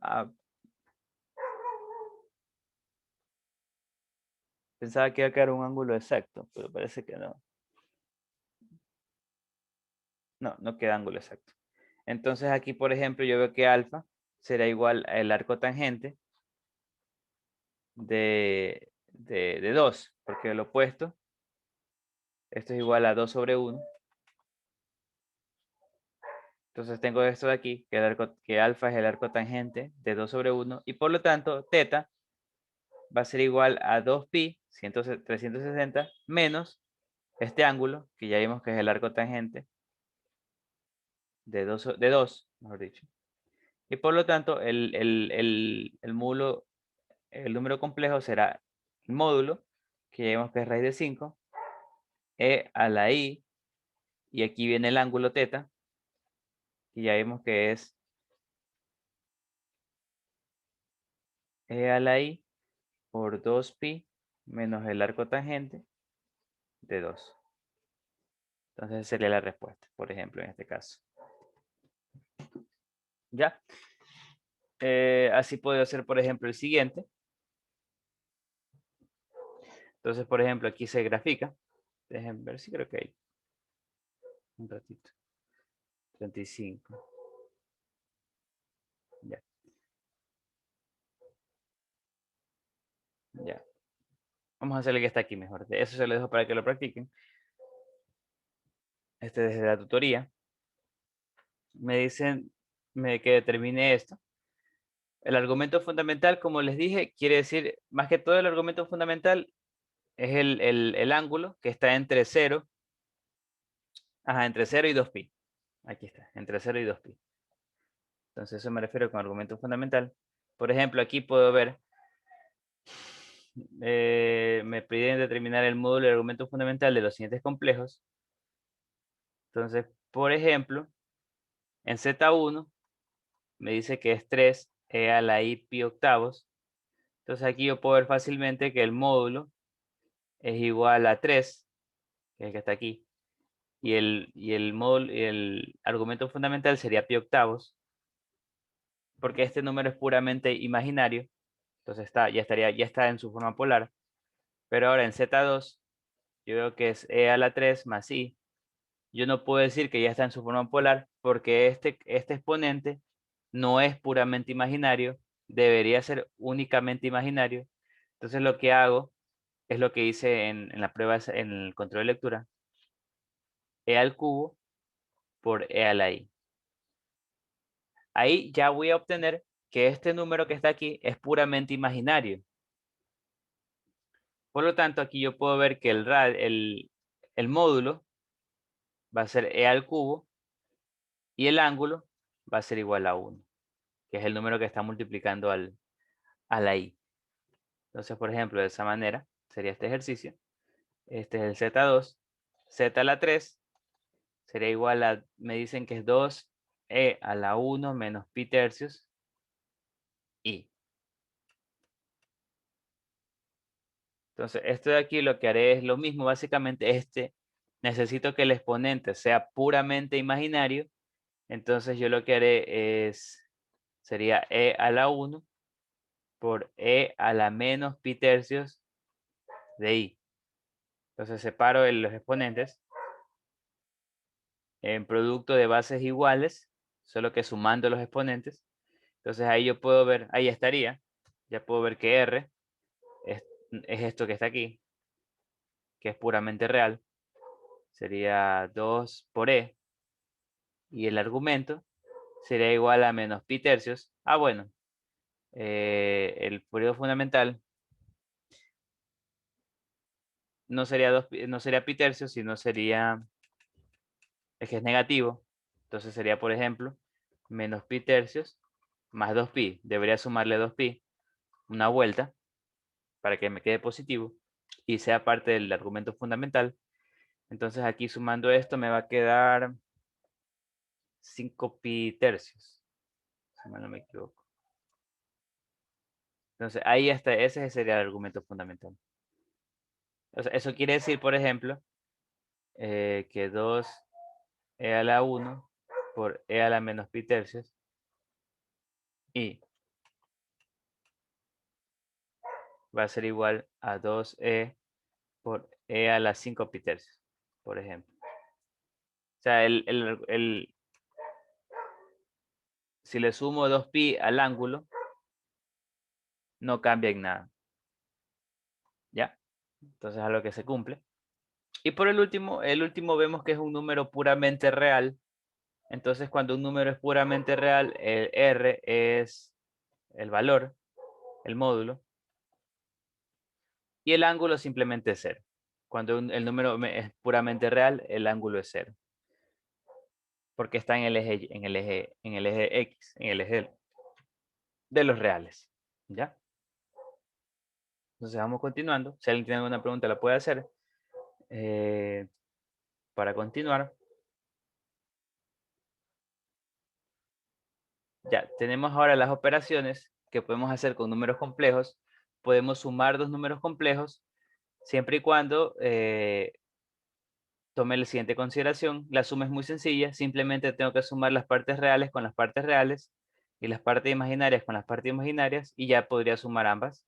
S1: pensaba que iba a quedar un ángulo exacto, pero parece que no. No queda ángulo exacto. Entonces aquí, por ejemplo, yo veo que alfa será igual al arco tangente de 2, porque el opuesto, esto es igual a 2 sobre 1. Entonces tengo esto de aquí, que alfa es el arco tangente de 2 sobre 1, y por lo tanto teta va a ser igual a 2pi 360 menos este ángulo, que ya vimos que es el arco tangente de 2, mejor dicho. Y por lo tanto el número complejo será el módulo, que ya vimos que es raíz de 5, e a la i, y aquí viene el ángulo teta, y ya vimos que es e a la i por 2pi menos el arco tangente de 2. Entonces esa sería la respuesta, por ejemplo, en este caso. ¿Ya? Así puedo hacer, por ejemplo, el siguiente. Entonces, por ejemplo, aquí se grafica. Déjenme ver si creo que hay. Un ratito. 35. Ya. Ya. Vamos a hacerle que está aquí mejor. Eso se lo dejo para que lo practiquen. Desde la tutoría. Me dicen que determine esto. El argumento fundamental, como les dije, quiere decir, más que todo el argumento fundamental es el ángulo que está entre 0. Entre 0 y 2pi. Aquí está, entre 0 y 2pi. Entonces eso me refiero con argumento fundamental. Por ejemplo, aquí puedo ver me piden determinar el módulo y el argumento fundamental de los siguientes complejos. Entonces, por ejemplo, en Z1 me dice que es 3e a la i pi octavos. Entonces aquí yo puedo ver fácilmente que el módulo es igual a 3, que es el que está aquí. Y el argumento fundamental sería pi octavos, porque este número es puramente imaginario. Entonces ya está en su forma polar. Pero ahora en Z2, yo veo que es e a la 3 más i. Yo no puedo decir que ya está en su forma polar, porque este exponente no es puramente imaginario, debería ser únicamente imaginario. Entonces lo que hago es lo que hice en la prueba, en el control de lectura. E al cubo por e a la i. Ahí ya voy a obtener que este número que está aquí es puramente imaginario. Por lo tanto, aquí yo puedo ver que el módulo va a ser e al cubo y el ángulo va a ser igual a 1, que es el número que está multiplicando a la i. Entonces, por ejemplo, de esa manera sería este ejercicio. Este es el Z2. Z a la 3 sería igual a, me dicen que es 2e a la 1 menos pi tercios i. Entonces, esto de aquí lo que haré es lo mismo. Básicamente, necesito que el exponente sea puramente imaginario. Entonces, yo lo que haré sería e a la 1 por e a la menos pi tercios de i. Entonces, separo los exponentes en producto de bases iguales, solo que sumando los exponentes. Entonces, ahí yo puedo ver, ahí estaría. Ya puedo ver que r es esto que está aquí, que es puramente real. Sería 2 por e. Y el argumento sería igual a menos pi tercios. Ah, bueno. El periodo fundamental no sería no sería pi tercios, sino sería, es que es negativo. Entonces sería, por ejemplo, menos pi tercios más 2pi. Debería sumarle 2pi una vuelta para que me quede positivo y sea parte del argumento fundamental. Entonces aquí sumando esto me va a quedar 5 pi tercios, si mal no me equivoco. Entonces ahí está, ese sería el argumento fundamental. O sea, eso quiere decir, por ejemplo, que 2e a la 1 por e a la menos pi tercios y va a ser igual a 2e por e a la 5 pi tercios, por ejemplo. O sea, si le sumo 2pi al ángulo, no cambia en nada. ¿Ya? Entonces a lo que se cumple. Y por el último vemos que es un número puramente real. Entonces cuando un número es puramente real, el r es el valor, el módulo. Y el ángulo simplemente es 0. Cuando el número es puramente real, el ángulo es 0. Porque está en el eje X, en el eje de los reales. ¿Ya? Entonces vamos continuando. Si alguien tiene alguna pregunta la puede hacer. Para continuar. Ya, tenemos ahora las operaciones que podemos hacer con números complejos. Podemos sumar dos números complejos siempre y cuando tome la siguiente consideración. La suma es muy sencilla. Simplemente tengo que sumar las partes reales con las partes reales y las partes imaginarias con las partes imaginarias y ya podría sumar ambas.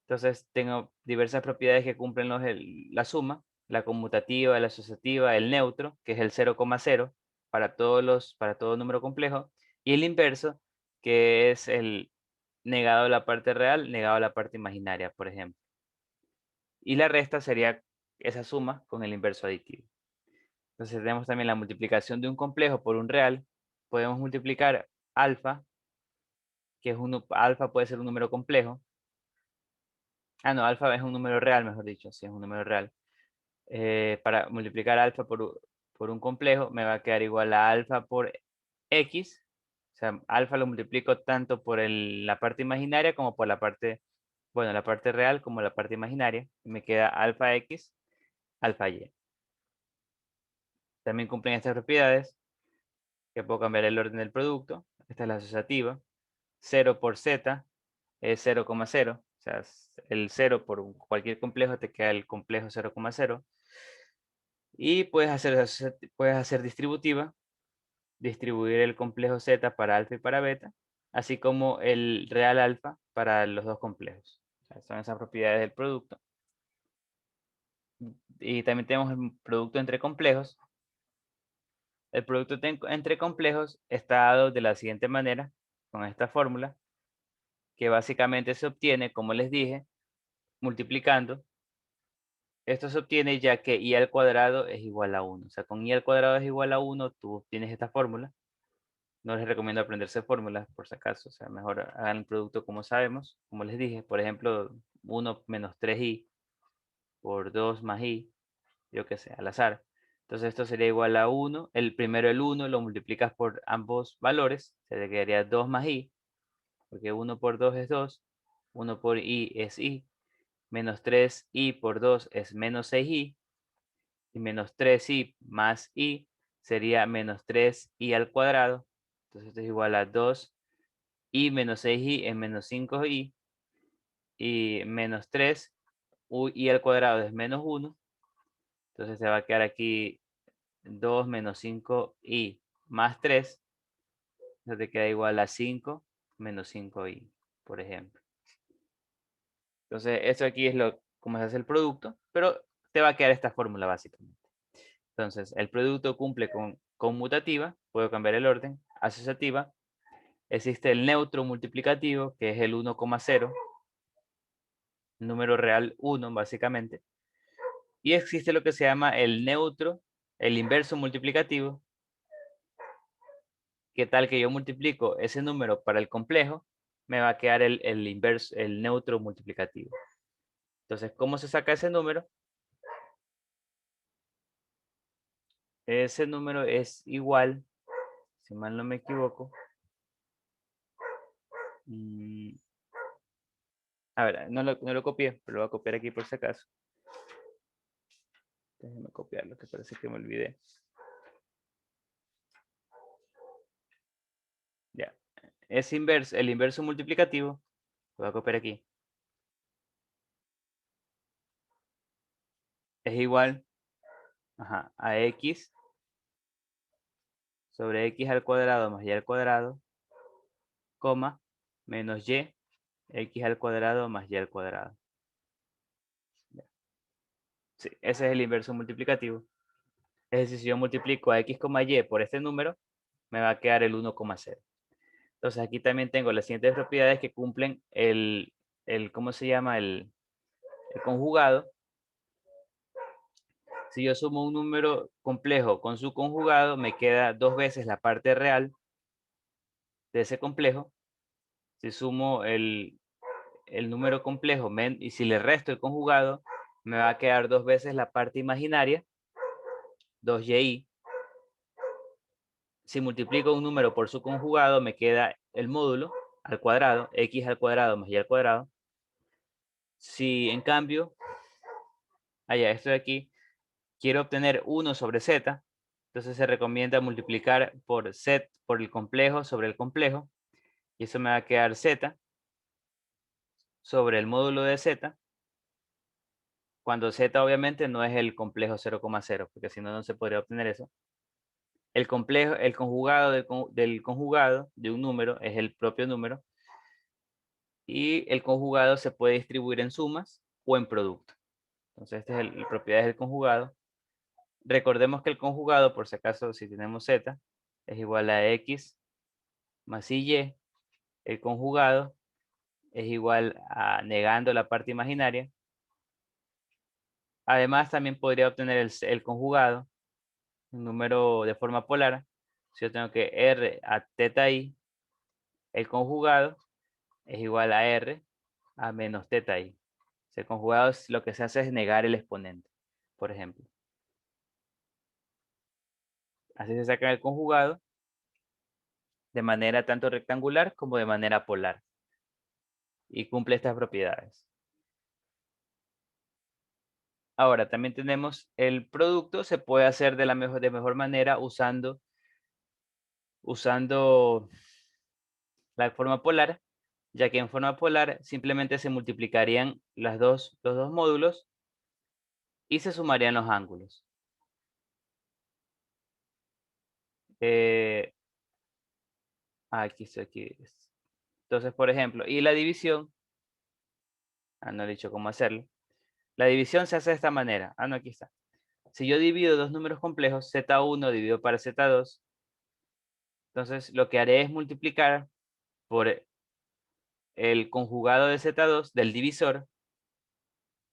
S1: Entonces tengo diversas propiedades que cumplen la suma, la conmutativa, la asociativa, el neutro, que es el 0,0 para todo número complejo, y el inverso, que es el negado a la parte real, negado a la parte imaginaria, por ejemplo. Y la resta sería esa suma con el inverso aditivo. Entonces tenemos también la multiplicación de un complejo por un real. Podemos multiplicar alfa, que es alfa puede ser un número complejo. Ah, no, alfa es un número real, mejor dicho, sí, es un número real. Para multiplicar alfa por un complejo, me va a quedar igual a alfa por x. O sea, alfa lo multiplico tanto por la parte imaginaria como por la parte bueno, la parte real como la parte imaginaria. Y me queda alfa X, alfa Y. También cumplen estas propiedades, que puedo cambiar el orden del producto. Esta es la asociativa. 0 por Z es 0,0. O sea, el 0 por cualquier complejo te queda el complejo 0,0. Y puedes hacer distributiva, distribuir el complejo Z para alfa y para beta, así como el real alfa para los dos complejos. O sea, son esas propiedades del producto. Y también tenemos el producto entre complejos. El producto entre complejos está dado de la siguiente manera, con esta fórmula, que básicamente se obtiene, como les dije, multiplicando. Esto se obtiene ya que i al cuadrado es igual a 1. O sea, con i al cuadrado es igual a 1, tú obtienes esta fórmula. No les recomiendo aprenderse fórmulas, por si acaso. O sea, mejor hagan el producto como sabemos. Como les dije, por ejemplo, 1 menos 3i por 2 más i, yo qué sé, al azar. Entonces esto sería igual a 1. Primero el 1 lo multiplicas por ambos valores. Se te quedaría 2 más i, porque 1 por 2 es 2. 1 por i es i. Menos 3i por 2 es menos 6i. Y menos 3i más i sería menos 3i al cuadrado. Entonces esto es igual a 2i menos 6i es menos 5i. Y menos 3, i al cuadrado es menos 1. Entonces se va a quedar aquí 2 menos 5i más 3. Eso te queda igual a 5 menos 5i, por ejemplo. Entonces esto aquí es cómo se hace el producto, pero te va a quedar esta fórmula básicamente. Entonces el producto cumple con conmutativa, puedo cambiar el orden, asociativa. Existe el neutro multiplicativo, que es el 1,0, número real 1 básicamente. Y existe lo que se llama el neutro, el inverso multiplicativo, que tal que yo multiplico ese número para el complejo, me va a quedar el inverso, el neutro multiplicativo. Entonces, ¿cómo se saca ese número? Ese número es igual, si mal no me equivoco. A ver, no lo copié, pero lo voy a copiar aquí por si acaso. Déjenme copiarlo, que parece que me olvidé. Ya. Es el inverso multiplicativo. Lo voy a copiar aquí. Es igual a x sobre x al cuadrado más y al cuadrado, coma, menos y, x al cuadrado más y al cuadrado. Sí, ese es el inverso multiplicativo. Es decir, si yo multiplico a x, y por este número, me va a quedar el 1,0. Entonces aquí también tengo las siguientes propiedades que cumplen ¿cómo se llama? El conjugado. Si yo sumo un número complejo con su conjugado, me queda 2 veces la parte real de ese complejo. Si sumo el número complejo y si le resto el conjugado, me va a quedar 2 veces la parte imaginaria, 2y. Si multiplico un número por su conjugado, me queda el módulo al cuadrado, x al cuadrado más y al cuadrado. Si en cambio, esto de aquí, quiero obtener 1 sobre z, entonces se recomienda multiplicar por z, por el complejo sobre el complejo, y eso me va a quedar z sobre el módulo de z, cuando z obviamente no es el complejo 0,0, porque si no, no se podría obtener eso. El conjugado del conjugado de un número es el propio número, y el conjugado se puede distribuir en sumas o en producto. Entonces, esta es la propiedad del conjugado. Recordemos que el conjugado, por si acaso, si tenemos z, es igual a x más y. El conjugado es igual a, negando la parte imaginaria. Además, también podría obtener el conjugado, un número de forma polar. Si yo tengo que r a teta i, el conjugado es igual a r a menos teta i. El conjugado lo que se hace es negar el exponente, por ejemplo. Así se saca el conjugado de manera tanto rectangular como de manera polar. y cumple estas propiedades. Ahora, también tenemos el producto, se puede hacer de mejor manera usando la forma polar, ya que en forma polar simplemente se multiplicarían los dos módulos y se sumarían los ángulos. Aquí está, aquí. Entonces, por ejemplo, y la división, no he dicho cómo hacerlo. La división se hace de esta manera. No, aquí está. Si yo divido dos números complejos, Z1 dividido para Z2, entonces lo que haré es multiplicar por el conjugado de Z2 del divisor,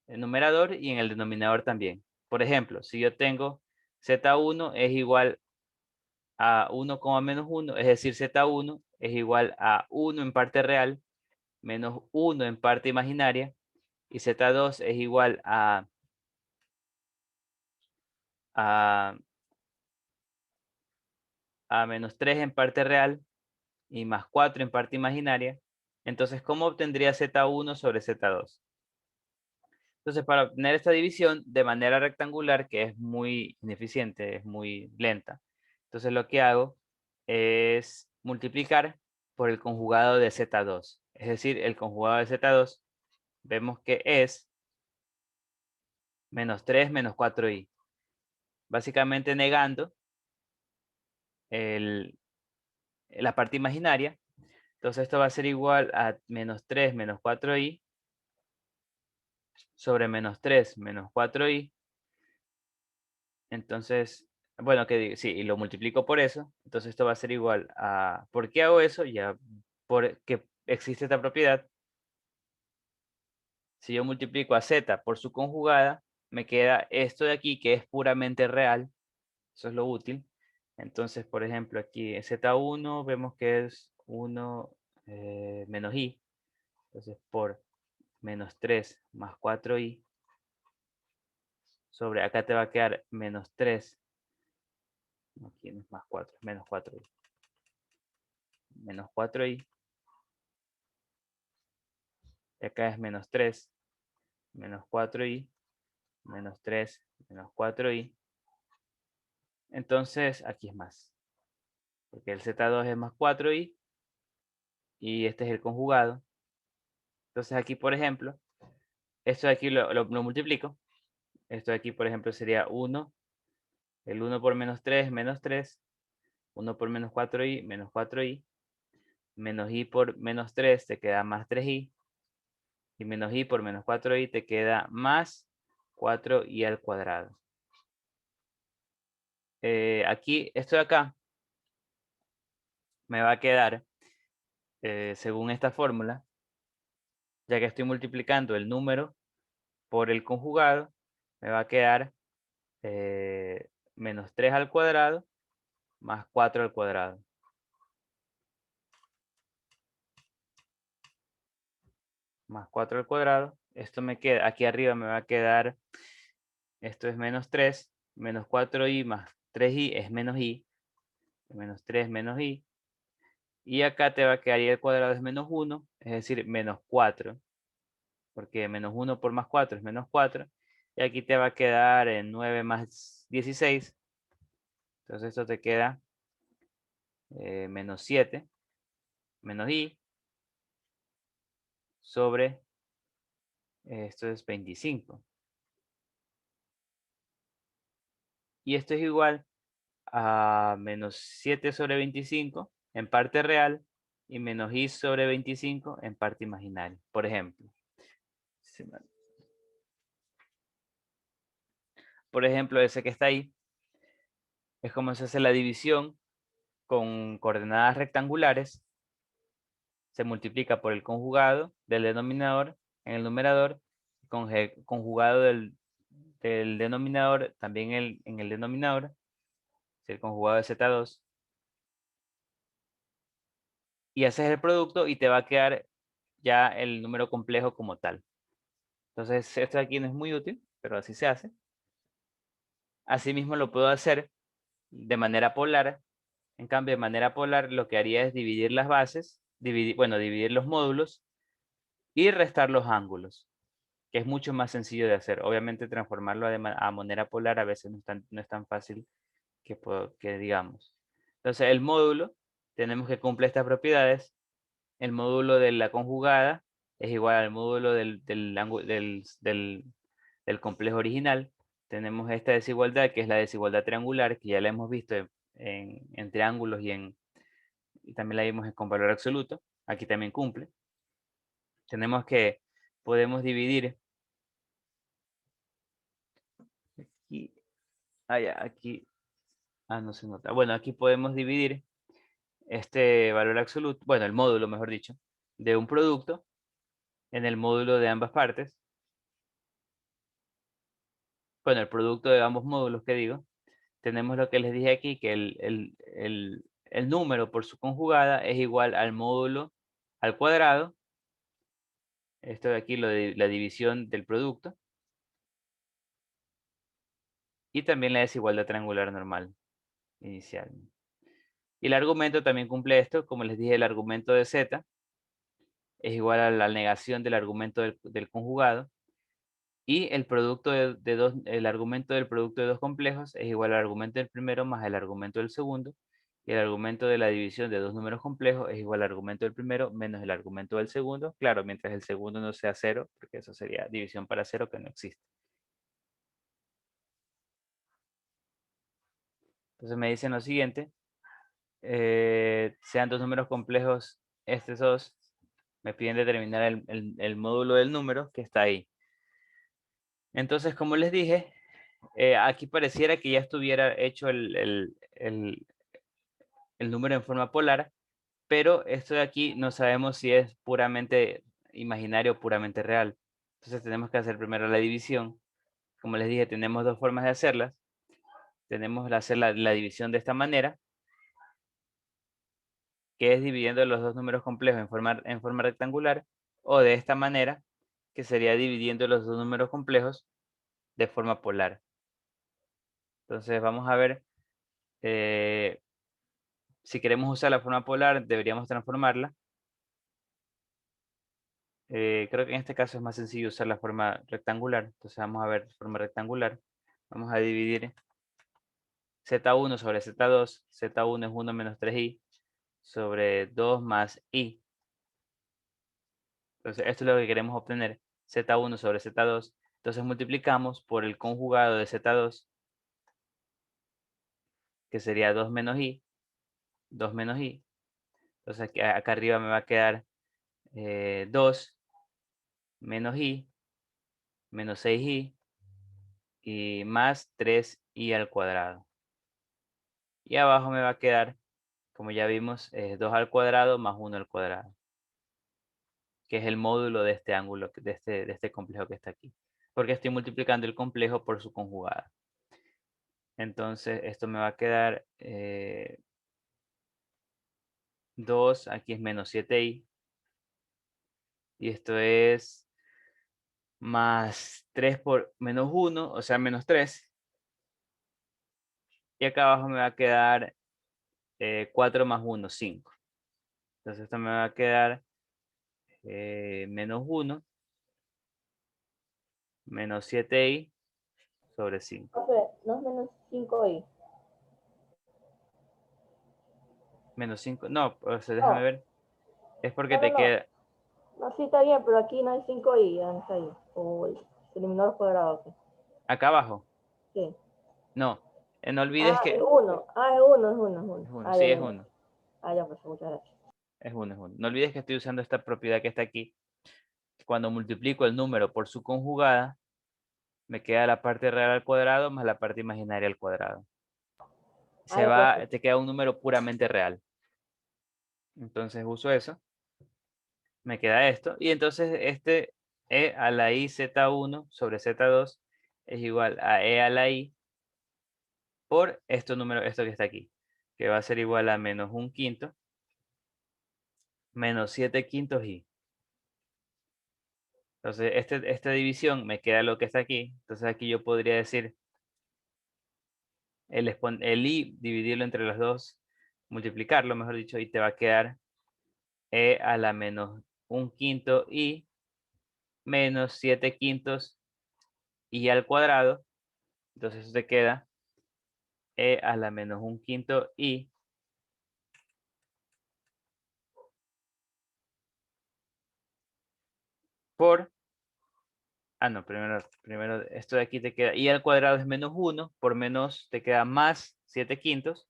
S1: el numerador y en el denominador también. Por ejemplo, si yo tengo Z1 es igual a 1, menos 1, es decir, Z1 es igual a 1 en parte real menos 1 en parte imaginaria, y Z2 es igual a menos 3 en parte real y más 4 en parte imaginaria. Entonces, ¿cómo obtendría Z1 sobre Z2? Entonces, para obtener esta división de manera rectangular, que es muy ineficiente, es muy lenta, entonces lo que hago es multiplicar por el conjugado de Z2. Es decir, el conjugado de Z2 vemos que es menos 3 menos 4i. Básicamente negando la parte imaginaria. Entonces esto va a ser igual a menos 3 menos 4i sobre menos 3 menos 4i. Entonces, bueno, sí, y lo multiplico por eso. Entonces esto va a ser igual a... ¿Por qué hago eso? Ya porque existe esta propiedad. Si yo multiplico a z por su conjugada, me queda esto de aquí que es puramente real. Eso es lo útil. Entonces, por ejemplo, aquí en Z1 vemos que es 1 menos i. Entonces, por menos 3 más 4i sobre acá te va a quedar menos 3. Aquí no es más 4, menos 4i. Menos 4i. Y acá es menos 3, menos 4i, menos 3, menos 4i. Entonces, aquí es más. Porque el Z2 es más 4i y este es el conjugado. Entonces aquí, por ejemplo, esto de aquí lo multiplico. Esto de aquí, por ejemplo, sería 1. El 1 por menos 3, menos 3. 1 por menos 4i, menos 4i. Menos i por menos 3 te queda más 3i. Y menos i por menos 4i te queda más 4i al cuadrado. Aquí, esto de acá, me va a quedar, según esta fórmula, ya que estoy multiplicando el número por el conjugado, me va a quedar menos 3 al cuadrado más 4 al cuadrado. Más 4 al cuadrado. Esto me queda, aquí arriba me va a quedar, esto es menos 3, menos 4i más 3i es menos i. Menos 3 menos i. Y acá te va a quedar y el cuadrado es menos 1, es decir, menos 4. Porque menos 1 por más 4 es menos 4. Y aquí te va a quedar en 9 más 16. Entonces esto te queda menos 7 menos i sobre, esto es 25. Y esto es igual a menos 7 sobre 25 en parte real y menos i sobre 25 en parte imaginaria. Por ejemplo. Por ejemplo, ese que está ahí es como se hace la división con coordenadas rectangulares. Se multiplica por el conjugado del denominador en el numerador, con el conjugado del denominador también en el denominador, el conjugado de Z2. Y haces el producto y te va a quedar ya el número complejo como tal. Entonces, esto aquí no es muy útil, pero así se hace. Asimismo, lo puedo hacer de manera polar. En cambio, de manera polar, lo que haría es dividir las bases, dividir los módulos y restar los ángulos, que es mucho más sencillo de hacer. Obviamente transformarlo a manera polar a veces no es tan fácil que digamos. Entonces el módulo, tenemos que cumplir estas propiedades. El módulo de la conjugada es igual al módulo del complejo original. Tenemos esta desigualdad, que es la desigualdad triangular, que ya la hemos visto en triángulos y también la vimos con valor absoluto. Aquí también cumple. Tenemos que podemos dividir aquí, aquí, no se nota. Bueno, aquí podemos dividir este valor absoluto, bueno, el módulo, mejor dicho, de un producto en el módulo de ambas partes. Bueno, el producto de ambos módulos que digo. Tenemos lo que les dije aquí, que el número por su conjugada es igual al módulo al cuadrado. Esto de aquí, la división del producto. Y también la desigualdad triangular normal inicial. Y el argumento también cumple esto. Como les dije, el argumento de z es igual a la negación del argumento del conjugado. Y el producto el argumento del producto de dos complejos es igual al argumento del primero más el argumento del segundo. Y el argumento de la división de dos números complejos es igual al argumento del primero menos el argumento del segundo. Claro, mientras el segundo no sea cero, porque eso sería división para cero, que no existe. Entonces me dicen lo siguiente. Sean dos números complejos estos dos. Me piden determinar el módulo del número que está ahí. Entonces, como les dije, aquí pareciera que ya estuviera hecho el número en forma polar, pero esto de aquí no sabemos si es puramente imaginario o puramente real. Entonces tenemos que hacer primero la división. Como les dije, tenemos dos formas de hacerlas. Tenemos que hacer la división de esta manera, que es dividiendo los dos números complejos en forma rectangular, o de esta manera, que sería dividiendo los dos números complejos de forma polar. Entonces vamos a ver, si queremos usar la forma polar, deberíamos transformarla. Creo que en este caso es más sencillo usar la forma rectangular. Entonces vamos a ver forma rectangular. Vamos a dividir z1 sobre z2. z1 es 1 menos 3i sobre 2 más i. Entonces esto es lo que queremos obtener. z1 sobre z2. Entonces multiplicamos por el conjugado de z2, que sería 2 menos i. 2 menos i. Entonces acá arriba me va a quedar 2 menos i menos 6i y más 3i al cuadrado. Y abajo me va a quedar, como ya vimos, 2 al cuadrado más 1 al cuadrado, que es el módulo de este ángulo, de este complejo que está aquí. Porque estoy multiplicando el complejo por su conjugada. Entonces esto me va a quedar 2, aquí es menos 7i. Y esto es más 3 por menos 1, o sea, menos 3. Y acá abajo me va a quedar 4 más 1, 5. Entonces esto me va a quedar menos 1 menos 7i sobre 5.
S4: O sea, no es menos 5i.
S1: Menos 5, no, o sea, déjame
S4: No,
S1: ver. Es porque
S4: no, no,
S1: te
S4: no.
S1: queda
S4: No, sí está bien, pero aquí no hay 5i, ya no está ahí. O se eliminó los cuadrados. Ok.
S1: acá abajo.
S4: Sí.
S1: No, no olvides
S4: Ah, es
S1: que
S4: 1. Ah, es 1, es 1, es 1.
S1: es 1,
S4: Ah,
S1: sí,
S4: ya,
S1: es
S4: ya, ya.
S1: 1.
S4: Ah, ya, pues muchas gracias.
S1: Es 1, es 1. No olvides que estoy usando esta propiedad que está aquí. Cuando multiplico el número por su conjugada, me queda la parte real al cuadrado más la parte imaginaria al cuadrado.
S4: Ah, ya, pues.
S1: Te queda un número puramente real. Entonces uso eso. Me queda esto. Y entonces este e a la i z1 sobre z2 es igual a e a la i por esto que está aquí, que va a ser igual a menos 1/5 menos 7/5 i. Entonces, esta división me queda lo que está aquí. Entonces aquí yo podría decir el i, dividirlo entre los dos, multiplicarlo, mejor dicho, y te va a quedar e a la menos 1/5 i menos 7 quintos y al cuadrado. Entonces eso te queda e a la menos 1 quinto y por... Ah, no, primero esto de aquí te queda y al cuadrado es menos 1, por menos te queda más 7 quintos.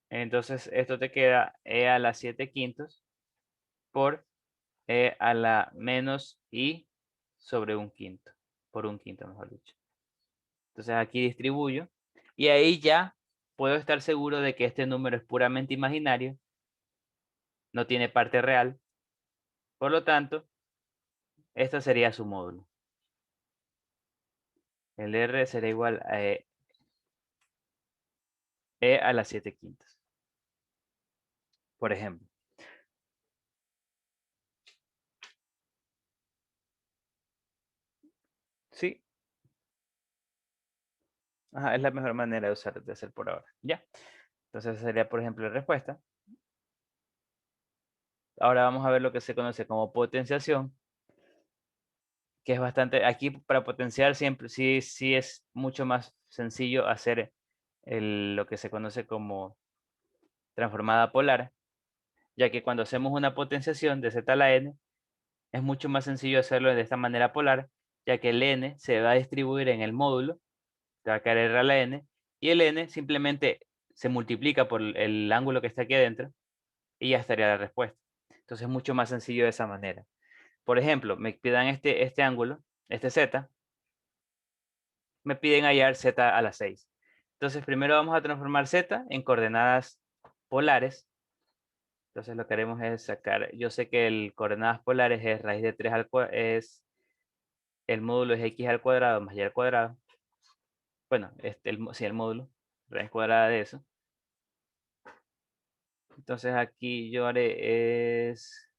S1: Entonces esto te queda e a la 7 quintos por e a la menos i sobre 1 quinto, por 1 quinto mejor dicho. Entonces aquí distribuyo y ahí ya puedo estar seguro de que este número es puramente imaginario, no tiene parte real, por lo tanto, esto sería su módulo. El R será igual a e a la 7 quintos, por ejemplo. Sí. Ajá, es la mejor manera de hacer por ahora. Ya. Entonces sería, por ejemplo, la respuesta. Ahora vamos a ver lo que se conoce como potenciación, que es bastante, aquí para potenciar siempre, sí es mucho más sencillo hacer lo que se conoce como transformada polar, ya que cuando hacemos una potenciación de z a la n, es mucho más sencillo hacerlo de esta manera polar, ya que el n se va a distribuir en el módulo, te va a quedar r a la n, y el n simplemente se multiplica por el ángulo que está aquí adentro, y ya estaría la respuesta. Entonces es mucho más sencillo de esa manera. Por ejemplo, me pidan este ángulo, este z, me piden hallar z a la 6. Entonces primero vamos a transformar z en coordenadas polares. Entonces lo que haremos es sacar, yo sé que el coordenadas polares es raíz de 3 al cuadrado, es el módulo es x al cuadrado más y al cuadrado. Bueno, sí, el módulo, raíz cuadrada de eso. Entonces aquí yo haré es,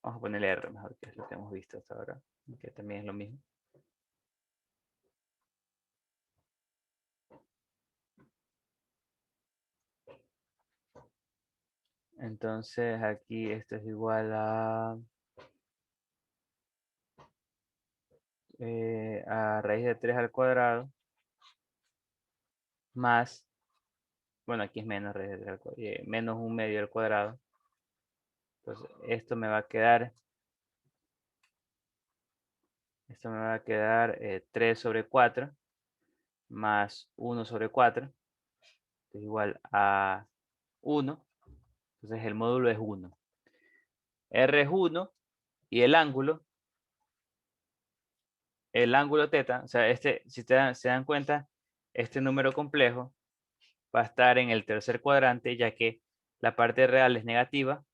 S1: vamos a ponerle r mejor, que es lo que hemos visto hasta ahora, que también es lo mismo. Entonces aquí esto es igual a raíz de 3 al cuadrado más, bueno, aquí es menos raíz de 3 al cuadrado, menos 1 medio al cuadrado. Entonces esto me va a quedar, 3 sobre 4 más 1 sobre 4, que es igual a 1. Entonces el módulo es 1. R es 1 y el ángulo teta, o sea, si se dan cuenta, este número complejo va a estar en el tercer cuadrante, ya que la parte real es negativa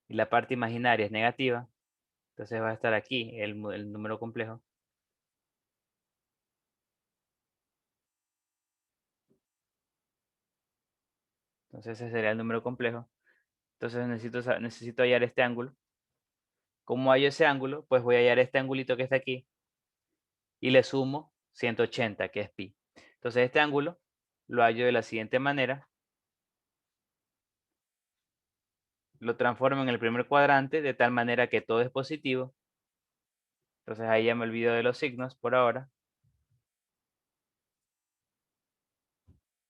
S1: y la parte imaginaria es negativa. Entonces va a estar aquí el número complejo. Entonces ese sería el número complejo. Entonces necesito hallar este ángulo. ¿Cómo hallo ese ángulo? Pues voy a hallar este angulito que está aquí y le sumo 180, que es pi. Entonces este ángulo lo hallo de la siguiente manera. Lo transformo en el primer cuadrante de tal manera que todo es positivo. Entonces ahí ya me olvido de los signos por ahora.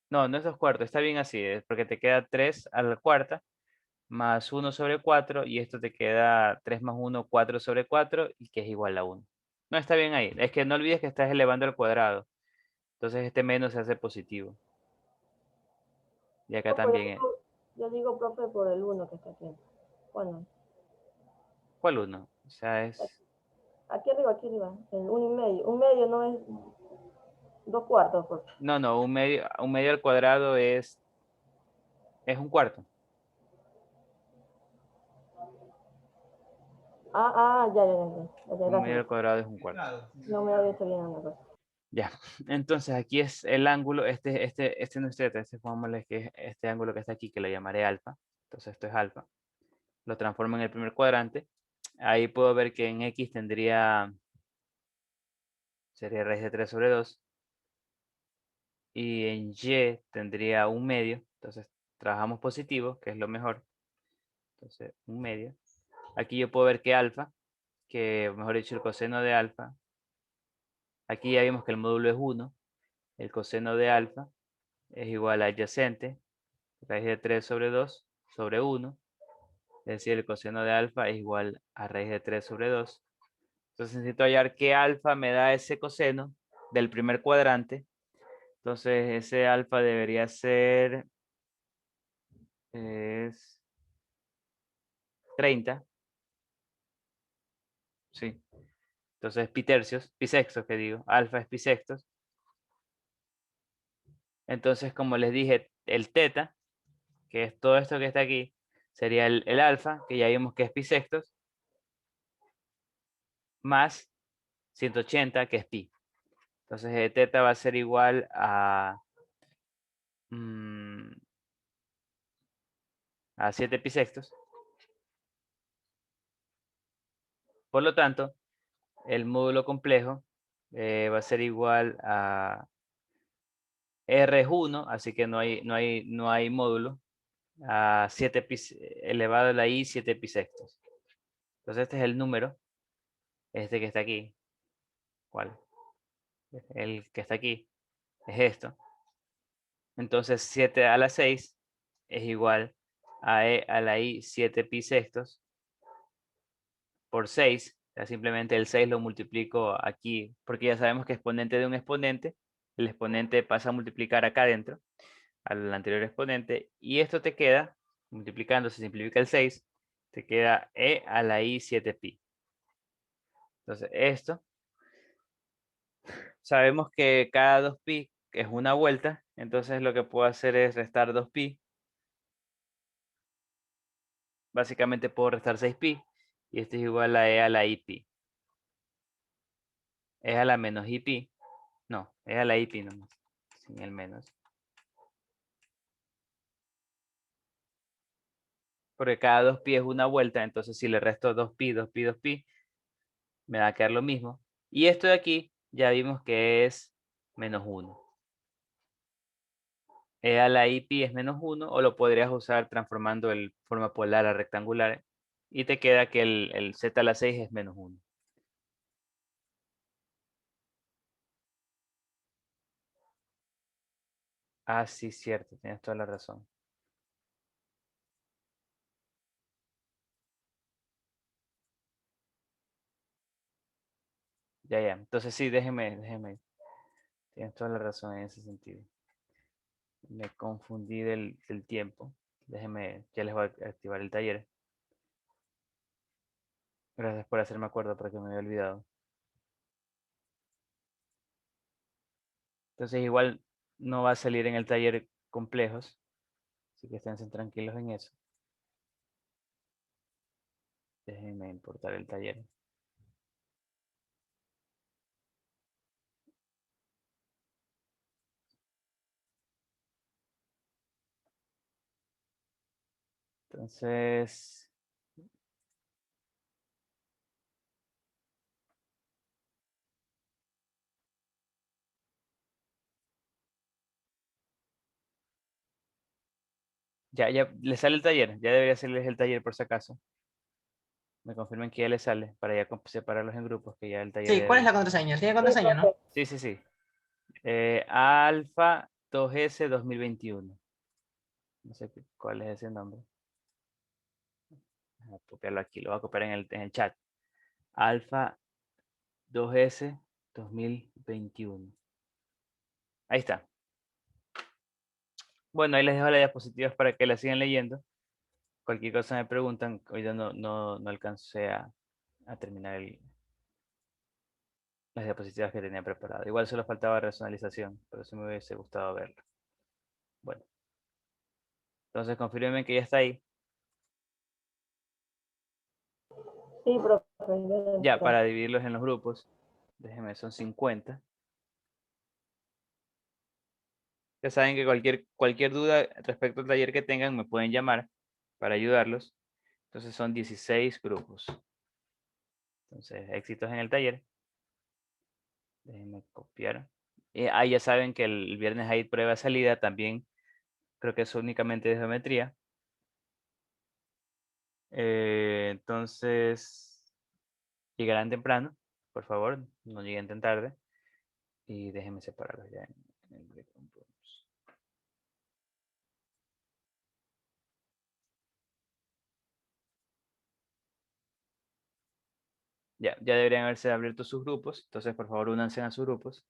S1: No, no es 2 cuartos, está bien así, es porque te queda 3 a la cuarta más 1 sobre 4 y esto te queda 3 más 1, 4 sobre 4 y que es igual a 1. No, está bien ahí. Es que no olvides que estás elevando al cuadrado. Entonces este menos se hace positivo. Y acá
S4: No, pues
S1: también.
S4: yo digo, profe, por el 1 que está aquí. Bueno,
S1: ¿Cuál 1? O sea, es...
S4: aquí arriba, el 1 y medio. 1 medio no es 2 cuartos, pues.
S1: No, un medio al cuadrado es 1/4.
S4: Ya,
S1: Un medio
S4: gracias.
S1: al cuadrado es 1/4.
S4: No me había hecho bien la cosa.
S1: Ya, entonces aquí es el ángulo, este no es teta, pongámosle que es este ángulo que está aquí, que lo llamaré alfa. Entonces esto es alfa. Lo transformo en el primer cuadrante. Ahí puedo ver que en X sería raíz de 3 sobre 2. Y en Y tendría 1 medio. Entonces trabajamos positivo, que es lo mejor. Entonces 1 medio. Aquí yo puedo ver que alfa que, mejor dicho, el coseno de alfa, aquí ya vimos que el módulo es 1, el coseno de alfa es igual a adyacente, raíz de 3 sobre 2 sobre 1, es decir, el coseno de alfa es igual a raíz de 3 sobre 2. Entonces necesito hallar qué alfa me da ese coseno del primer cuadrante. Entonces ese alfa debería ser es 30. Sí. Entonces pi tercios, pi sextos que digo, alfa es pi sextos. Entonces, como les dije, el teta, que es todo esto que está aquí, sería el alfa, que ya vimos que es pi sextos, más 180, que es pi. Entonces, el teta va a ser igual a 7 pi sextos. Por lo tanto, el módulo complejo va a ser igual a R es 1, así que no hay módulo, a 7 pi elevado a la i 7 pi sextos. Entonces este es el número, este que está aquí. ¿Cuál? El que está aquí es esto. Entonces 7 a la 6 es igual a e a la i 7 pi sextos por 6. O sea, simplemente el 6 lo multiplico aquí, porque ya sabemos que exponente de un exponente, el exponente pasa a multiplicar acá adentro, al anterior exponente, y esto te queda, multiplicando, se simplifica el 6, te queda e a la i 7 pi. Entonces esto, sabemos que cada 2pi es una vuelta, entonces lo que puedo hacer es restar 2pi. Básicamente puedo restar 6pi, y esto es igual a e a la i pi. E a la menos i pi. No, e a la i pi nomás, sin el menos. Porque cada 2pi es una vuelta, entonces si le resto 2pi, 2pi, 2pi, me va a quedar lo mismo. Y esto de aquí ya vimos que es menos 1. E a la i pi es menos 1, o lo podrías usar transformando el forma polar a rectangular, y te queda que el z a la 6 es menos 1. Ah, sí, cierto, tienes toda la razón. Ya, ya. Entonces sí, déjeme. Tienes toda la razón en ese sentido. Me confundí del tiempo. Déjeme, ya les voy a activar el taller. Gracias por hacerme acuerdo porque me había olvidado. Entonces igual no va a salir en el taller complejos. Así que estén tranquilos en eso. Déjenme importar el taller. Entonces, ya le sale el taller. Ya debería salirles el taller por si acaso. Me confirmen que ya les sale para ya separarlos en grupos, que ya el taller
S2: Sí, ¿cuál es
S1: debe.
S2: la contraseña? Tiene
S4: Sí,
S2: contraseña, ¿no?
S4: profe.
S1: Sí, sí, sí. Alfa 2S 2021. No sé cuál es ese nombre. Voy a copiarlo aquí, lo voy a copiar en el chat. Alfa 2S 2021. Ahí está. Bueno, ahí les dejo las diapositivas para que las sigan leyendo. Cualquier cosa me preguntan. Hoy no alcancé a terminar las diapositivas que tenía preparadas. Igual solo faltaba racionalización, pero sí me hubiese gustado verlo. Bueno, entonces confirmen que ya está ahí.
S4: Sí, profe.
S1: Ya, para dividirlos en los grupos. Déjenme, son 50. Ya saben que cualquier duda respecto al taller que tengan me pueden llamar para ayudarlos. Entonces son 16 grupos. Entonces, éxitos en el taller. Déjenme copiar. Ahí ya saben que el viernes hay prueba de salida también. Creo que es únicamente de geometría. Entonces, Llegarán temprano, por favor, no lleguen tan tarde. Y déjenme separarlos ya en el break room rooms. Ya deberían haberse abierto sus grupos. Entonces, por favor, únanse a sus grupos.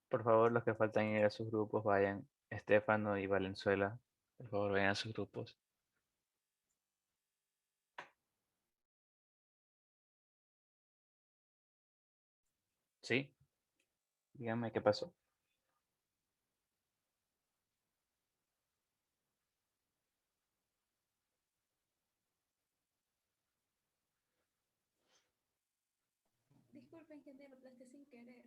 S1: Por favor, los que faltan ir a sus grupos, vayan. Estefano y Valenzuela, por favor, vayan a sus grupos. ¿Sí? Díganme qué pasó.
S3: Disculpen, que te lo aplasté sin querer.